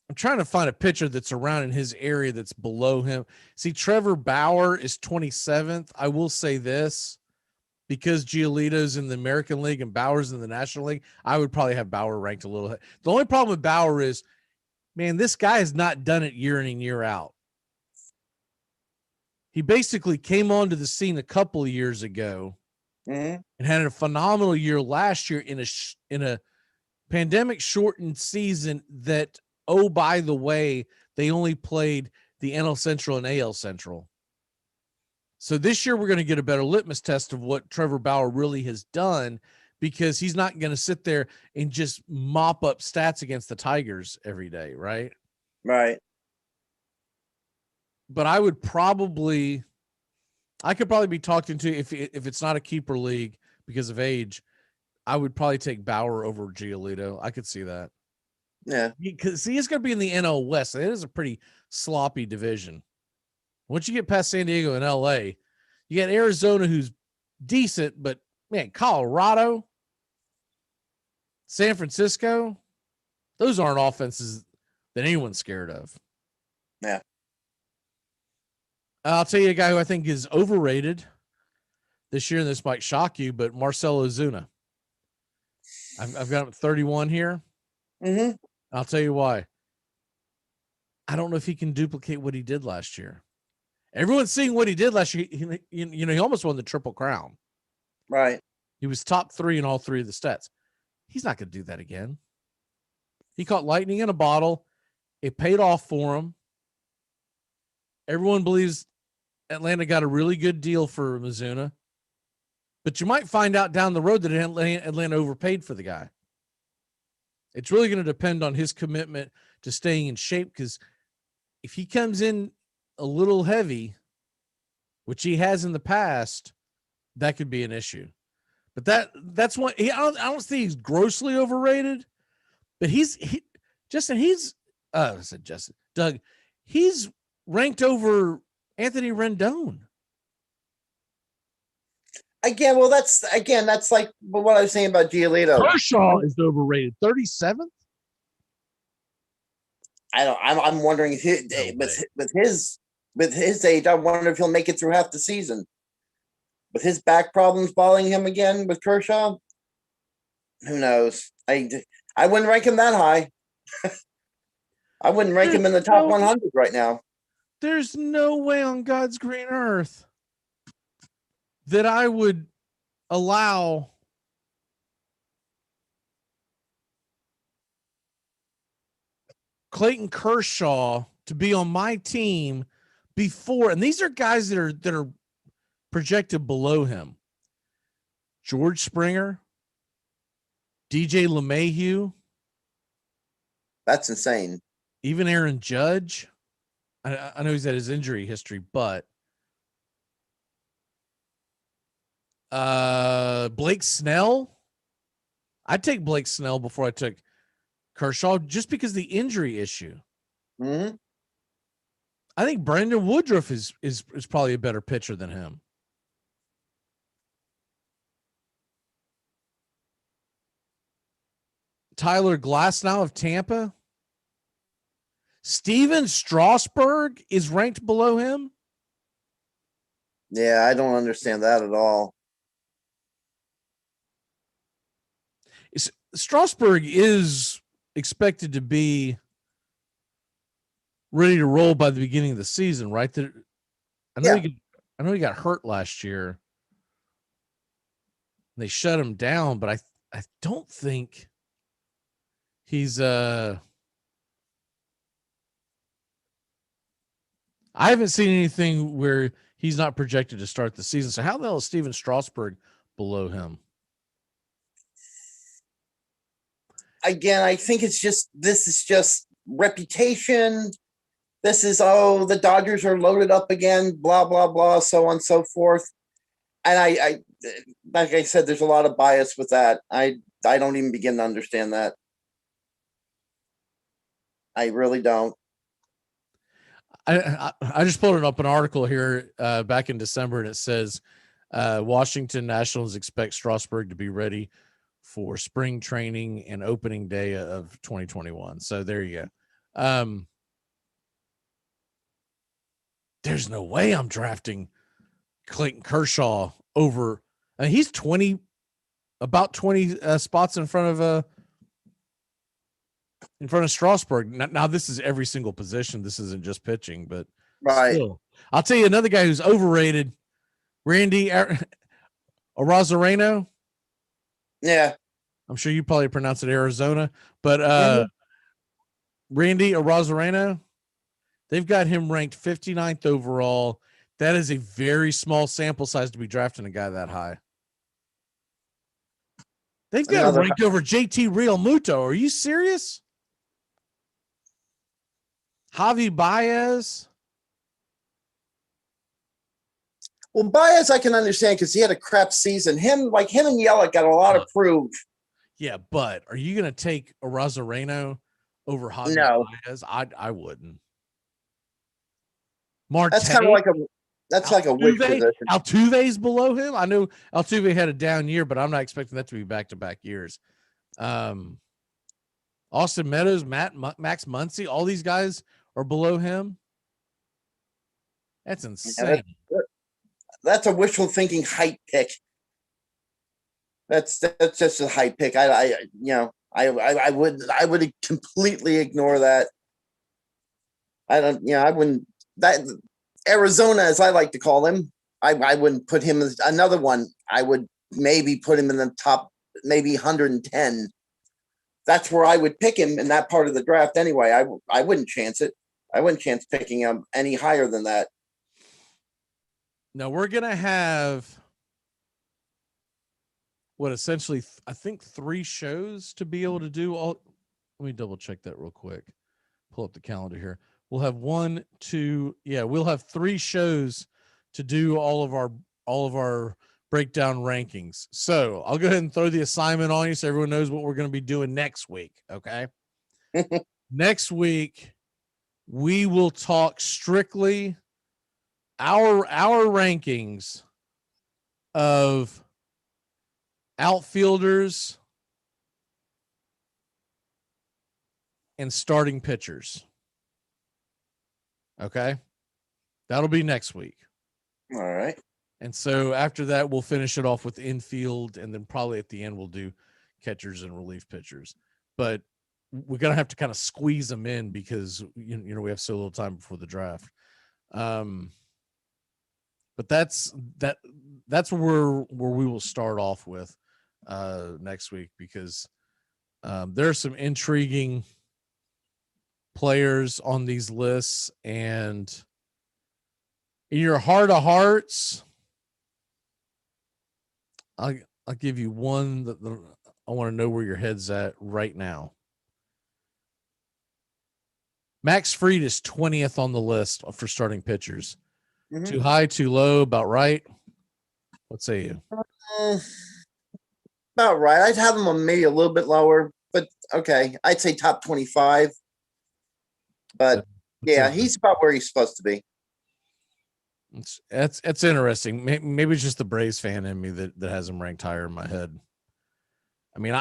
Speaker 9: I'm trying to find a pitcher that's around in his area that's below him. See, Trevor Bauer is 27th. I will say this, because Giolito's in the American League and Bauer's in the National League, I would probably have Bauer ranked a little. The only problem with Bauer is, man, this guy has not done it year in and year out. He basically came onto the scene a couple of years ago and had a phenomenal year last year in a pandemic shortened season that, oh, by the way, they only played the NL Central and AL Central. So this year we're going to get a better litmus test of what Trevor Bauer really has done, because he's not going to sit there and just mop up stats against the Tigers every day, right?
Speaker 5: Right.
Speaker 9: But I could probably be talking to, if it's not a keeper league because of age, I would probably take Bauer over Giolito. I could see that.
Speaker 5: Yeah.
Speaker 9: Because he's going to be in the NL West. It is a pretty sloppy division. Once you get past San Diego and LA, you got Arizona, who's decent, but man, Colorado, San Francisco, those aren't offenses that anyone's scared of.
Speaker 5: Yeah.
Speaker 9: I'll tell you a guy who I think is overrated this year, and this might shock you, but Marcell Ozuna. I've got him at 31 here.
Speaker 5: Mm-hmm.
Speaker 9: I'll tell you why. I don't know if he can duplicate what he did last year. Everyone's seeing what he did last year. He almost won the Triple Crown.
Speaker 5: Right.
Speaker 9: He was top 3 in all 3 of the stats. He's not going to do that again. He caught lightning in a bottle. It paid off for him. Everyone believes Atlanta got a really good deal for Ozuna, but you might find out down the road that Atlanta overpaid for the guy. It's really going to depend on his commitment to staying in shape, because if he comes in a little heavy, which he has in the past, that could be an issue. But that's what I don't think he's grossly overrated, but Doug, he's ranked over Anthony Rendon.
Speaker 5: Again, well, that's like what I was saying about Giolito.
Speaker 9: Kershaw is overrated, 37th.
Speaker 5: I'm wondering with his age, I wonder if he'll make it through half the season. With his back problems bothering him again with Kershaw, who knows? I wouldn't rank him that high. I wouldn't rank him in the top 100 right now.
Speaker 9: There's no way on God's green earth that I would allow Clayton Kershaw to be on my team before, and these are guys that are projected below him. George Springer, DJ LeMahieu.
Speaker 5: That's insane.
Speaker 9: Even Aaron Judge. I know he's had his injury history, but Blake Snell. I'd take Blake Snell before I took Kershaw, just because the injury issue.
Speaker 5: Mm-hmm.
Speaker 9: I think Brandon Woodruff is probably a better pitcher than him. Tyler Glasnow of Tampa. Steven Strasburg is ranked below him.
Speaker 5: Yeah, I don't understand that at all.
Speaker 9: Strasburg is expected to be ready to roll by the beginning of the season, right? I know he got hurt last year. They shut him down, but I don't think he's I haven't seen anything where he's not projected to start the season. So how the hell is Steven Strasburg below him?
Speaker 5: Again, I think this is just reputation. This is, the Dodgers are loaded up again, blah, blah, blah, so on and so forth. And I like I said, there's a lot of bias with that. I don't even begin to understand that. I really don't.
Speaker 9: I just pulled up an article here back in December, and it says Washington Nationals expect Strasburg to be ready for spring training and opening day of 2021. So there you go. There's no way I'm drafting Clayton Kershaw over. I mean, he's about 20 spots in front of Strasburg. Now this is every single position. This isn't just pitching, but
Speaker 5: right.
Speaker 9: Still. I'll tell you another guy who's overrated, Randy Arozareno.
Speaker 5: Yeah.
Speaker 9: I'm sure you probably pronounce it Arizona, but Randy Arozareno, they've got him ranked 59th overall. That is a very small sample size to be drafting a guy that high. They've got him ranked over JT Realmuto. Are you serious? Javi Baez.
Speaker 5: Well, Baez I can understand because he had a crap season. Him and Yelich got a lot of proof.
Speaker 9: Yeah, but are you going to take Arozareno over Javi Baez? I wouldn't. Marte,
Speaker 5: that's kind of like a weak position.
Speaker 9: Altuve's below him. I know Altuve had a down year, but I'm not expecting that to be back-to-back years. Austin Meadows, Max Muncy, all these guys are below him. That's insane.
Speaker 5: That's a wishful thinking height pick. That's just a height pick. I would completely ignore that. I wouldn't. That Arizona, as I like to call him, I wouldn't put him as another one. I would maybe put him in the top, maybe 110. That's where I would pick him in that part of the draft anyway. I wouldn't chance it. I wouldn't chance picking him any higher than that.
Speaker 9: Now we're going to have essentially, I think 3 shows to be able to do all. Let me double check that real quick. pull up the calendar here. We'll have we'll have 3 shows to do all of our breakdown rankings. So I'll go ahead and throw the assignment on you so everyone knows what we're going to be doing next week. Okay. Next week, we will talk strictly our rankings of outfielders and starting pitchers. Okay. That'll be next week.
Speaker 5: All right.
Speaker 9: And so after that, we'll finish it off with infield, and then probably at the end we'll do catchers and relief pitchers. But we're gonna have to kind of squeeze them in because you know we have so little time before the draft. But that's where we will start off with next week, because there are some intriguing players on these lists, and in your heart of hearts, I'll give you one that I want to know where your head's at right now. Max Fried is 20th on the list for starting pitchers. Mm-hmm. Too high, too low, about right? What say you?
Speaker 5: About right. I'd have him maybe a little bit lower, but okay. I'd say top 25. But yeah, he's about where he's supposed to be.
Speaker 9: It's interesting. Maybe it's just the Braves fan in me that has him ranked higher in my head. I mean,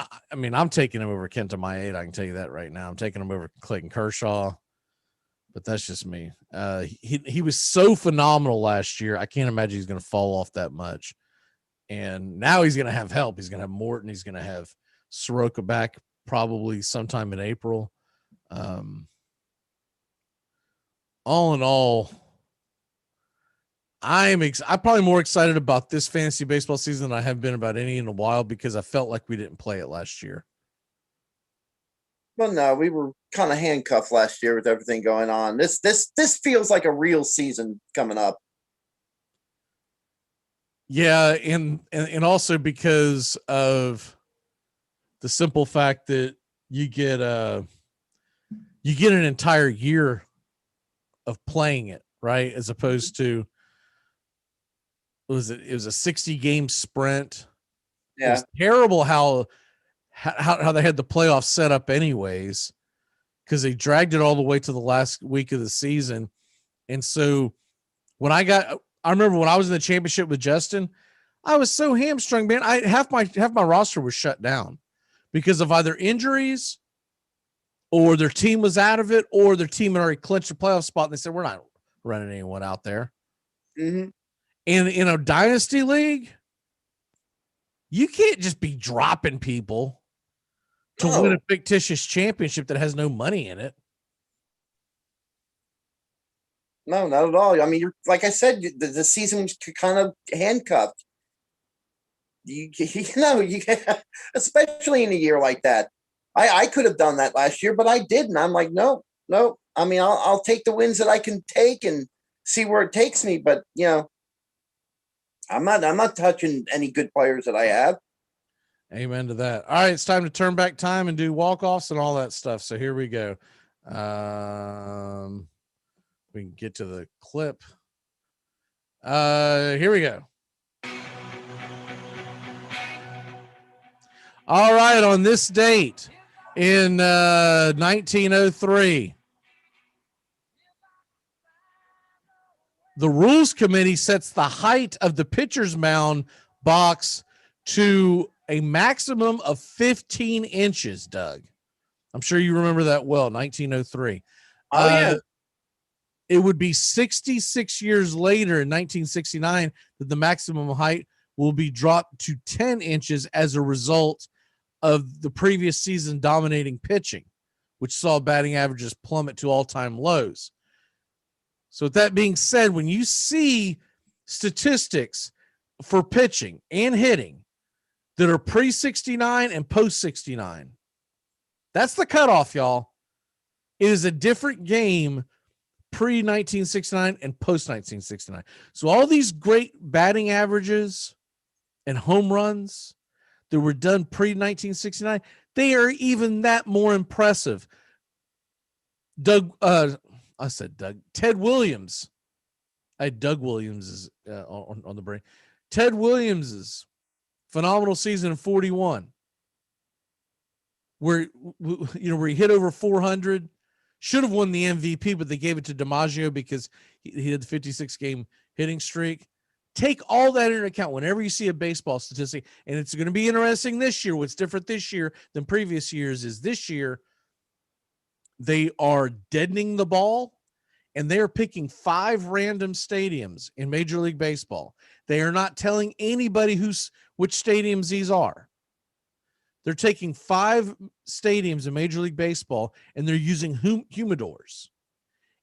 Speaker 9: I'm taking him over Kenta Maeda. I can tell you that right now. I'm taking him over Clayton Kershaw, but that's just me. He was so phenomenal last year. I can't imagine he's going to fall off that much. And now he's going to have help. He's going to have Morton. He's going to have Soroka back probably sometime in April. All in all, I'm probably more excited about this fantasy baseball season than I have been about any in a while, because I felt like we didn't play it last year.
Speaker 5: Well, no, we were kind of handcuffed last year with everything going on. This feels like a real season coming up.
Speaker 9: Yeah, and also because of the simple fact that you get an entire year of playing it, right? As opposed to it was a 60-game sprint. Yeah. It was terrible how they had the playoffs set up anyways, because they dragged it all the way to the last week of the season. And so I remember when I was in the championship with Justin, I was so hamstrung, man. Half my roster was shut down because of either injuries, or their team was out of it, or their team had already clinched a playoff spot, and they said, we're not running anyone out there.
Speaker 5: Mm-hmm.
Speaker 9: And in a dynasty league, you can't just be dropping people to win a fictitious championship that has no money in it.
Speaker 5: No, not at all. I mean, you're like I said, the season was kind of handcuffed. You especially in a year like that. I could have done that last year, but I didn't. I'm like, no. I mean, I'll take the wins that I can take and see where it takes me. But I'm not touching any good players that I have.
Speaker 9: Amen to that. All right, it's time to turn back time and do walk-offs and all that stuff. So here we go. We can get to the clip. Here we go. All right, on this date in 1903, the Rules Committee sets the height of the pitcher's mound box to a maximum of 15 inches, Doug. I'm sure you remember that well, 1903.
Speaker 5: Oh, yeah.
Speaker 9: It would be 66 years later in 1969 that the maximum height will be dropped to 10 inches as a result of the previous season dominating pitching, which saw batting averages plummet to all-time lows. So with that being said, when you see statistics for pitching and hitting that are pre-69 and post-69, that's the cutoff, y'all. It is a different game pre-1969 and post-1969. So all these great batting averages and home runs that were done pre-1969, they are even that more impressive. Ted Williams. I had Doug Williams on the brain. Ted Williams's phenomenal season in 41, where he hit over 400, should have won the MVP, but they gave it to DiMaggio because he had the 56 game hitting streak. Take all that into account whenever you see a baseball statistic, and it's going to be interesting this year. What's different this year than previous years is this year they are deadening the ball, and they are picking 5 random stadiums in Major League Baseball. They are not telling anybody which stadiums these are. They're taking 5 stadiums in Major League Baseball, and they're using humidors.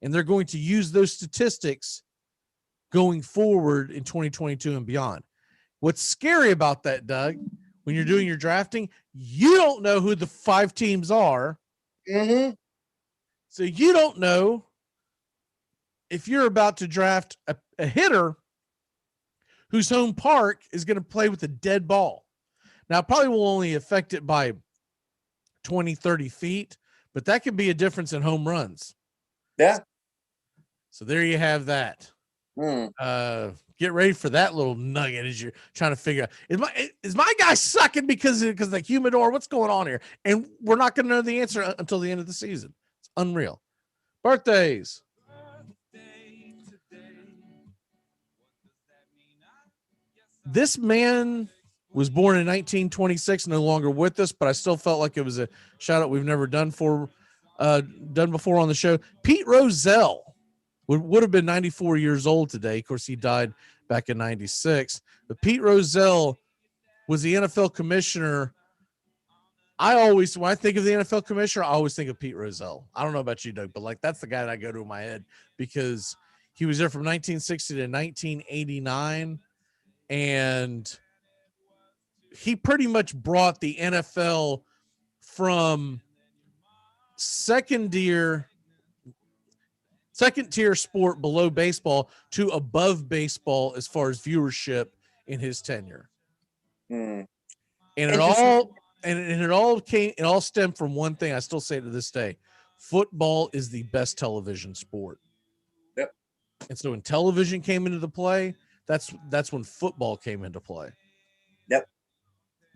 Speaker 9: And they're going to use those statistics going forward in 2022 and beyond. What's scary about that, Doug, when you're doing your drafting, you don't know who the 5 teams are.
Speaker 5: Mm-hmm.
Speaker 9: So you don't know if you're about to draft a hitter whose home park is going to play with a dead ball. Now, it probably will only affect it by 20, 30 feet, but that could be a difference in home runs.
Speaker 5: Yeah.
Speaker 9: So there you have that. Get ready for that little nugget as you're trying to figure out, is my guy sucking because of the humidor? What's going on here? And we're not going to know the answer until the end of the season. It's unreal. Birthdays. This man was born in 1926, no longer with us, but I still felt like it was a shout out we've never done before on the show. Pete Rozelle would have been 94 years old today. Of course, he died back in 96. But Pete Rozelle was the NFL commissioner. When I think of the NFL commissioner, I always think of Pete Rozelle. I don't know about you, Doug, but that's the guy that I go to in my head because he was there from 1960 to 1989. And he pretty much brought the NFL from second tier sport below baseball to above baseball as far as viewership in his tenure. And it all stemmed from one thing. I still say to this day, football is the best television sport.
Speaker 5: Yep.
Speaker 9: And so when television came into the play, that's when football came into play.
Speaker 5: Yep.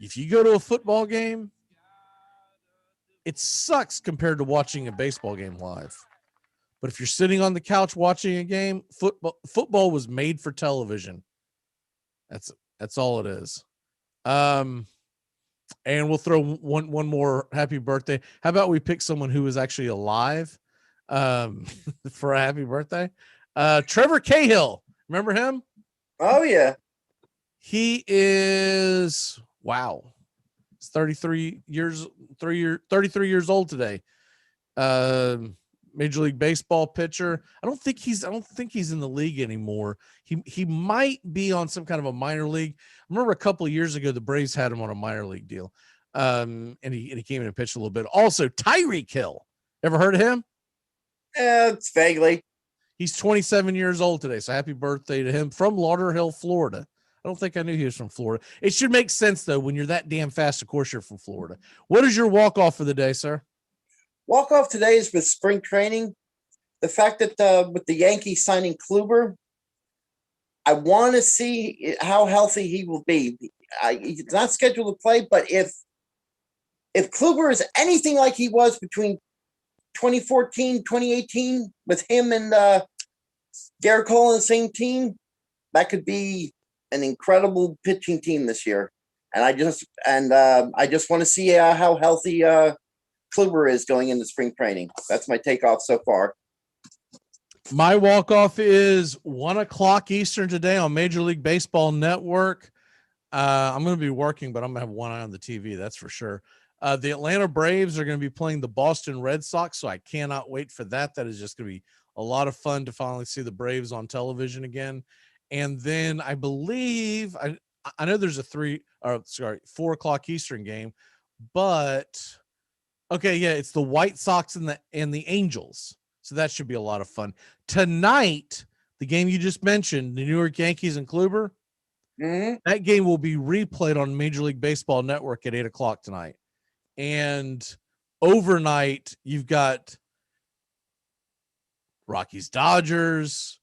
Speaker 9: If you go to a football game, it sucks compared to watching a baseball game live. But if you're sitting on the couch watching a game, football was made for television. That's all it is. And we'll throw one more happy birthday. How about we pick someone who is actually alive for a happy birthday? Trevor Cahill. Remember him?
Speaker 5: Oh, yeah.
Speaker 9: He is, wow. He's 33 years old today. Major League Baseball pitcher. I don't think he's in the league anymore. He might be on some kind of a minor league. I remember a couple of years ago the Braves had him on a minor league deal. And he came in and pitched a little bit. Also, Tyreek Hill. Ever heard of him?
Speaker 5: It's vaguely.
Speaker 9: He's 27 years old today. So happy birthday to him from Lauderhill, Florida. I don't think I knew he was from Florida. It should make sense though when you're that damn fast. Of course you're from Florida. What is your walk-off for the day, sir?
Speaker 5: Walk-off today is with spring training. The fact that with the Yankees signing Kluber, I want to see how healthy he will be. He's not scheduled to play, but if Kluber is anything like he was between 2014, 2018, with him and Garrett Cole on the same team, that could be an incredible pitching team this year. And I just want to see how healthy Kluber is going into spring training. That's my takeoff so far.
Speaker 9: My walk-off is 1:00 Eastern today on Major League Baseball Network. I'm going to be working, but I'm going to have one eye on the TV. That's for sure. The Atlanta Braves are going to be playing the Boston Red Sox, so I cannot wait for that. That is just going to be a lot of fun to finally see the Braves on television again. And then I believe I know there's a 4:00 Eastern game, but okay, yeah, it's the White Sox and the Angels. So that should be a lot of fun. Tonight, the game you just mentioned, the New York Yankees and Kluber, that game will be replayed on Major League Baseball Network at 8:00 tonight. And overnight, you've got Rockies, Dodgers,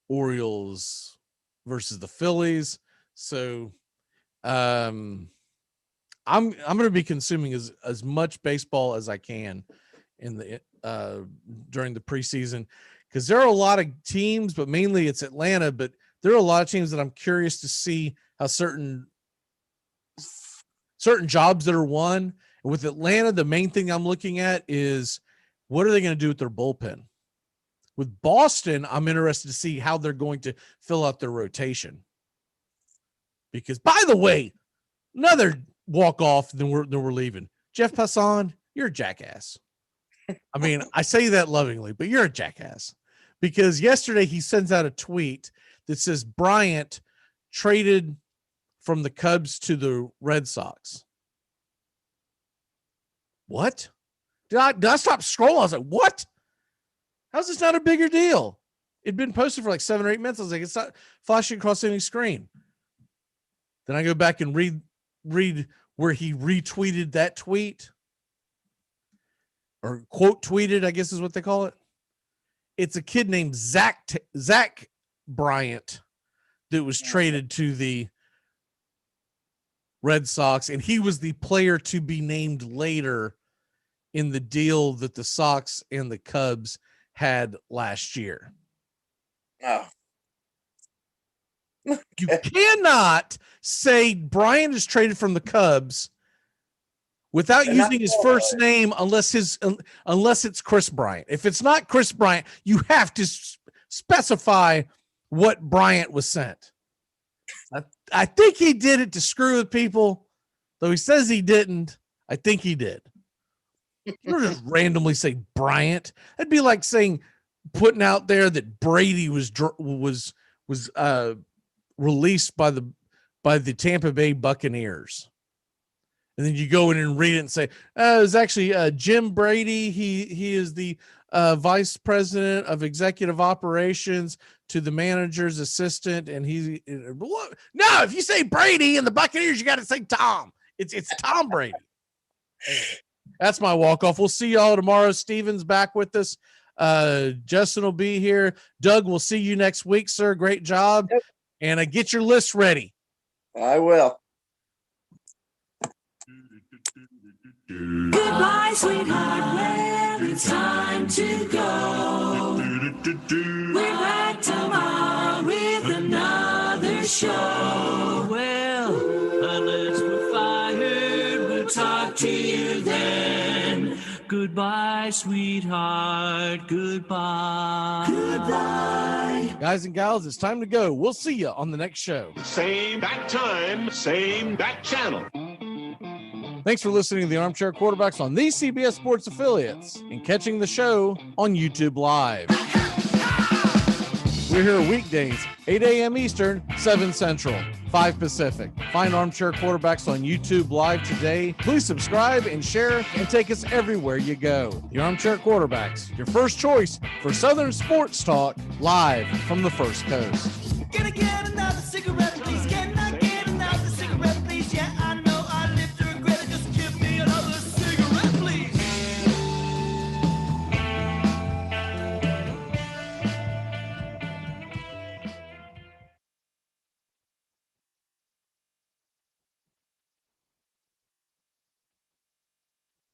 Speaker 9: Orioles versus the Phillies. So I'm going to be consuming as much baseball as I can in the during the preseason, because there are a lot of teams, but mainly it's Atlanta, but there are a lot of teams that I'm curious to see how certain jobs that are won. And with Atlanta, the main thing I'm looking at is what are they going to do with their bullpen? With Boston, I'm interested to see how they're going to fill out their rotation. Because, by the way, another walk-off, then we're leaving. Jeff Passan, you're a jackass. I mean, I say that lovingly, but you're a jackass. Because yesterday he sends out a tweet that says Bryant traded from the Cubs to the Red Sox. What? Did I stop scrolling? I was like, what? How's this not a bigger deal? It'd been posted for like 7 or 8 minutes. I was like, it's not flashing across any screen. Then I go back and read where he retweeted that tweet, or quote tweeted, I guess is what they call it. It's a kid named Zach Bryant that was traded to the Red Sox, and he was the player to be named later in the deal that the Sox and the Cubs had last year.
Speaker 5: Oh.
Speaker 9: You cannot say Brian is traded from the Cubs without using his first name unless it's Chris Bryant. If it's not Chris Bryant, you have to specify what Bryant was sent. I think he did it to screw with people, though he says he didn't. I think he did. You don't just randomly say Bryant. That'd be like saying, putting out there that Brady was released by the Tampa Bay Buccaneers. And then you go in and read it and say, it was actually Jim Brady. He is the vice president of executive operations to the manager's assistant. And no, if you say Brady and the Buccaneers, you got to say Tom. It's Tom Brady. Anyway, that's my walk-off. We'll see y'all tomorrow. Steven's back with us. Justin will be here. Doug, we'll see you next week, sir. Great job.
Speaker 5: Yep.
Speaker 9: And get your list ready.
Speaker 5: I will.
Speaker 23: Goodbye, sweetheart. Well, it's time to go. We're back tomorrow with another show. Well, unless we're fired, we'll talk to you then. Goodbye, sweetheart. Goodbye. Goodbye.
Speaker 9: Guys and gals, it's time to go. We'll see you on the next show.
Speaker 20: Same bat time, same bat channel.
Speaker 9: Thanks for listening to the Armchair Quarterbacks on these CBS Sports affiliates and catching the show on YouTube Live. We're here weekdays, 8 a.m. Eastern, 7 Central, 5 Pacific. Find Armchair Quarterbacks on YouTube Live today. Please subscribe and share and take us everywhere you go. The Armchair Quarterbacks, your first choice for Southern sports talk, live from the First Coast.
Speaker 23: Gonna get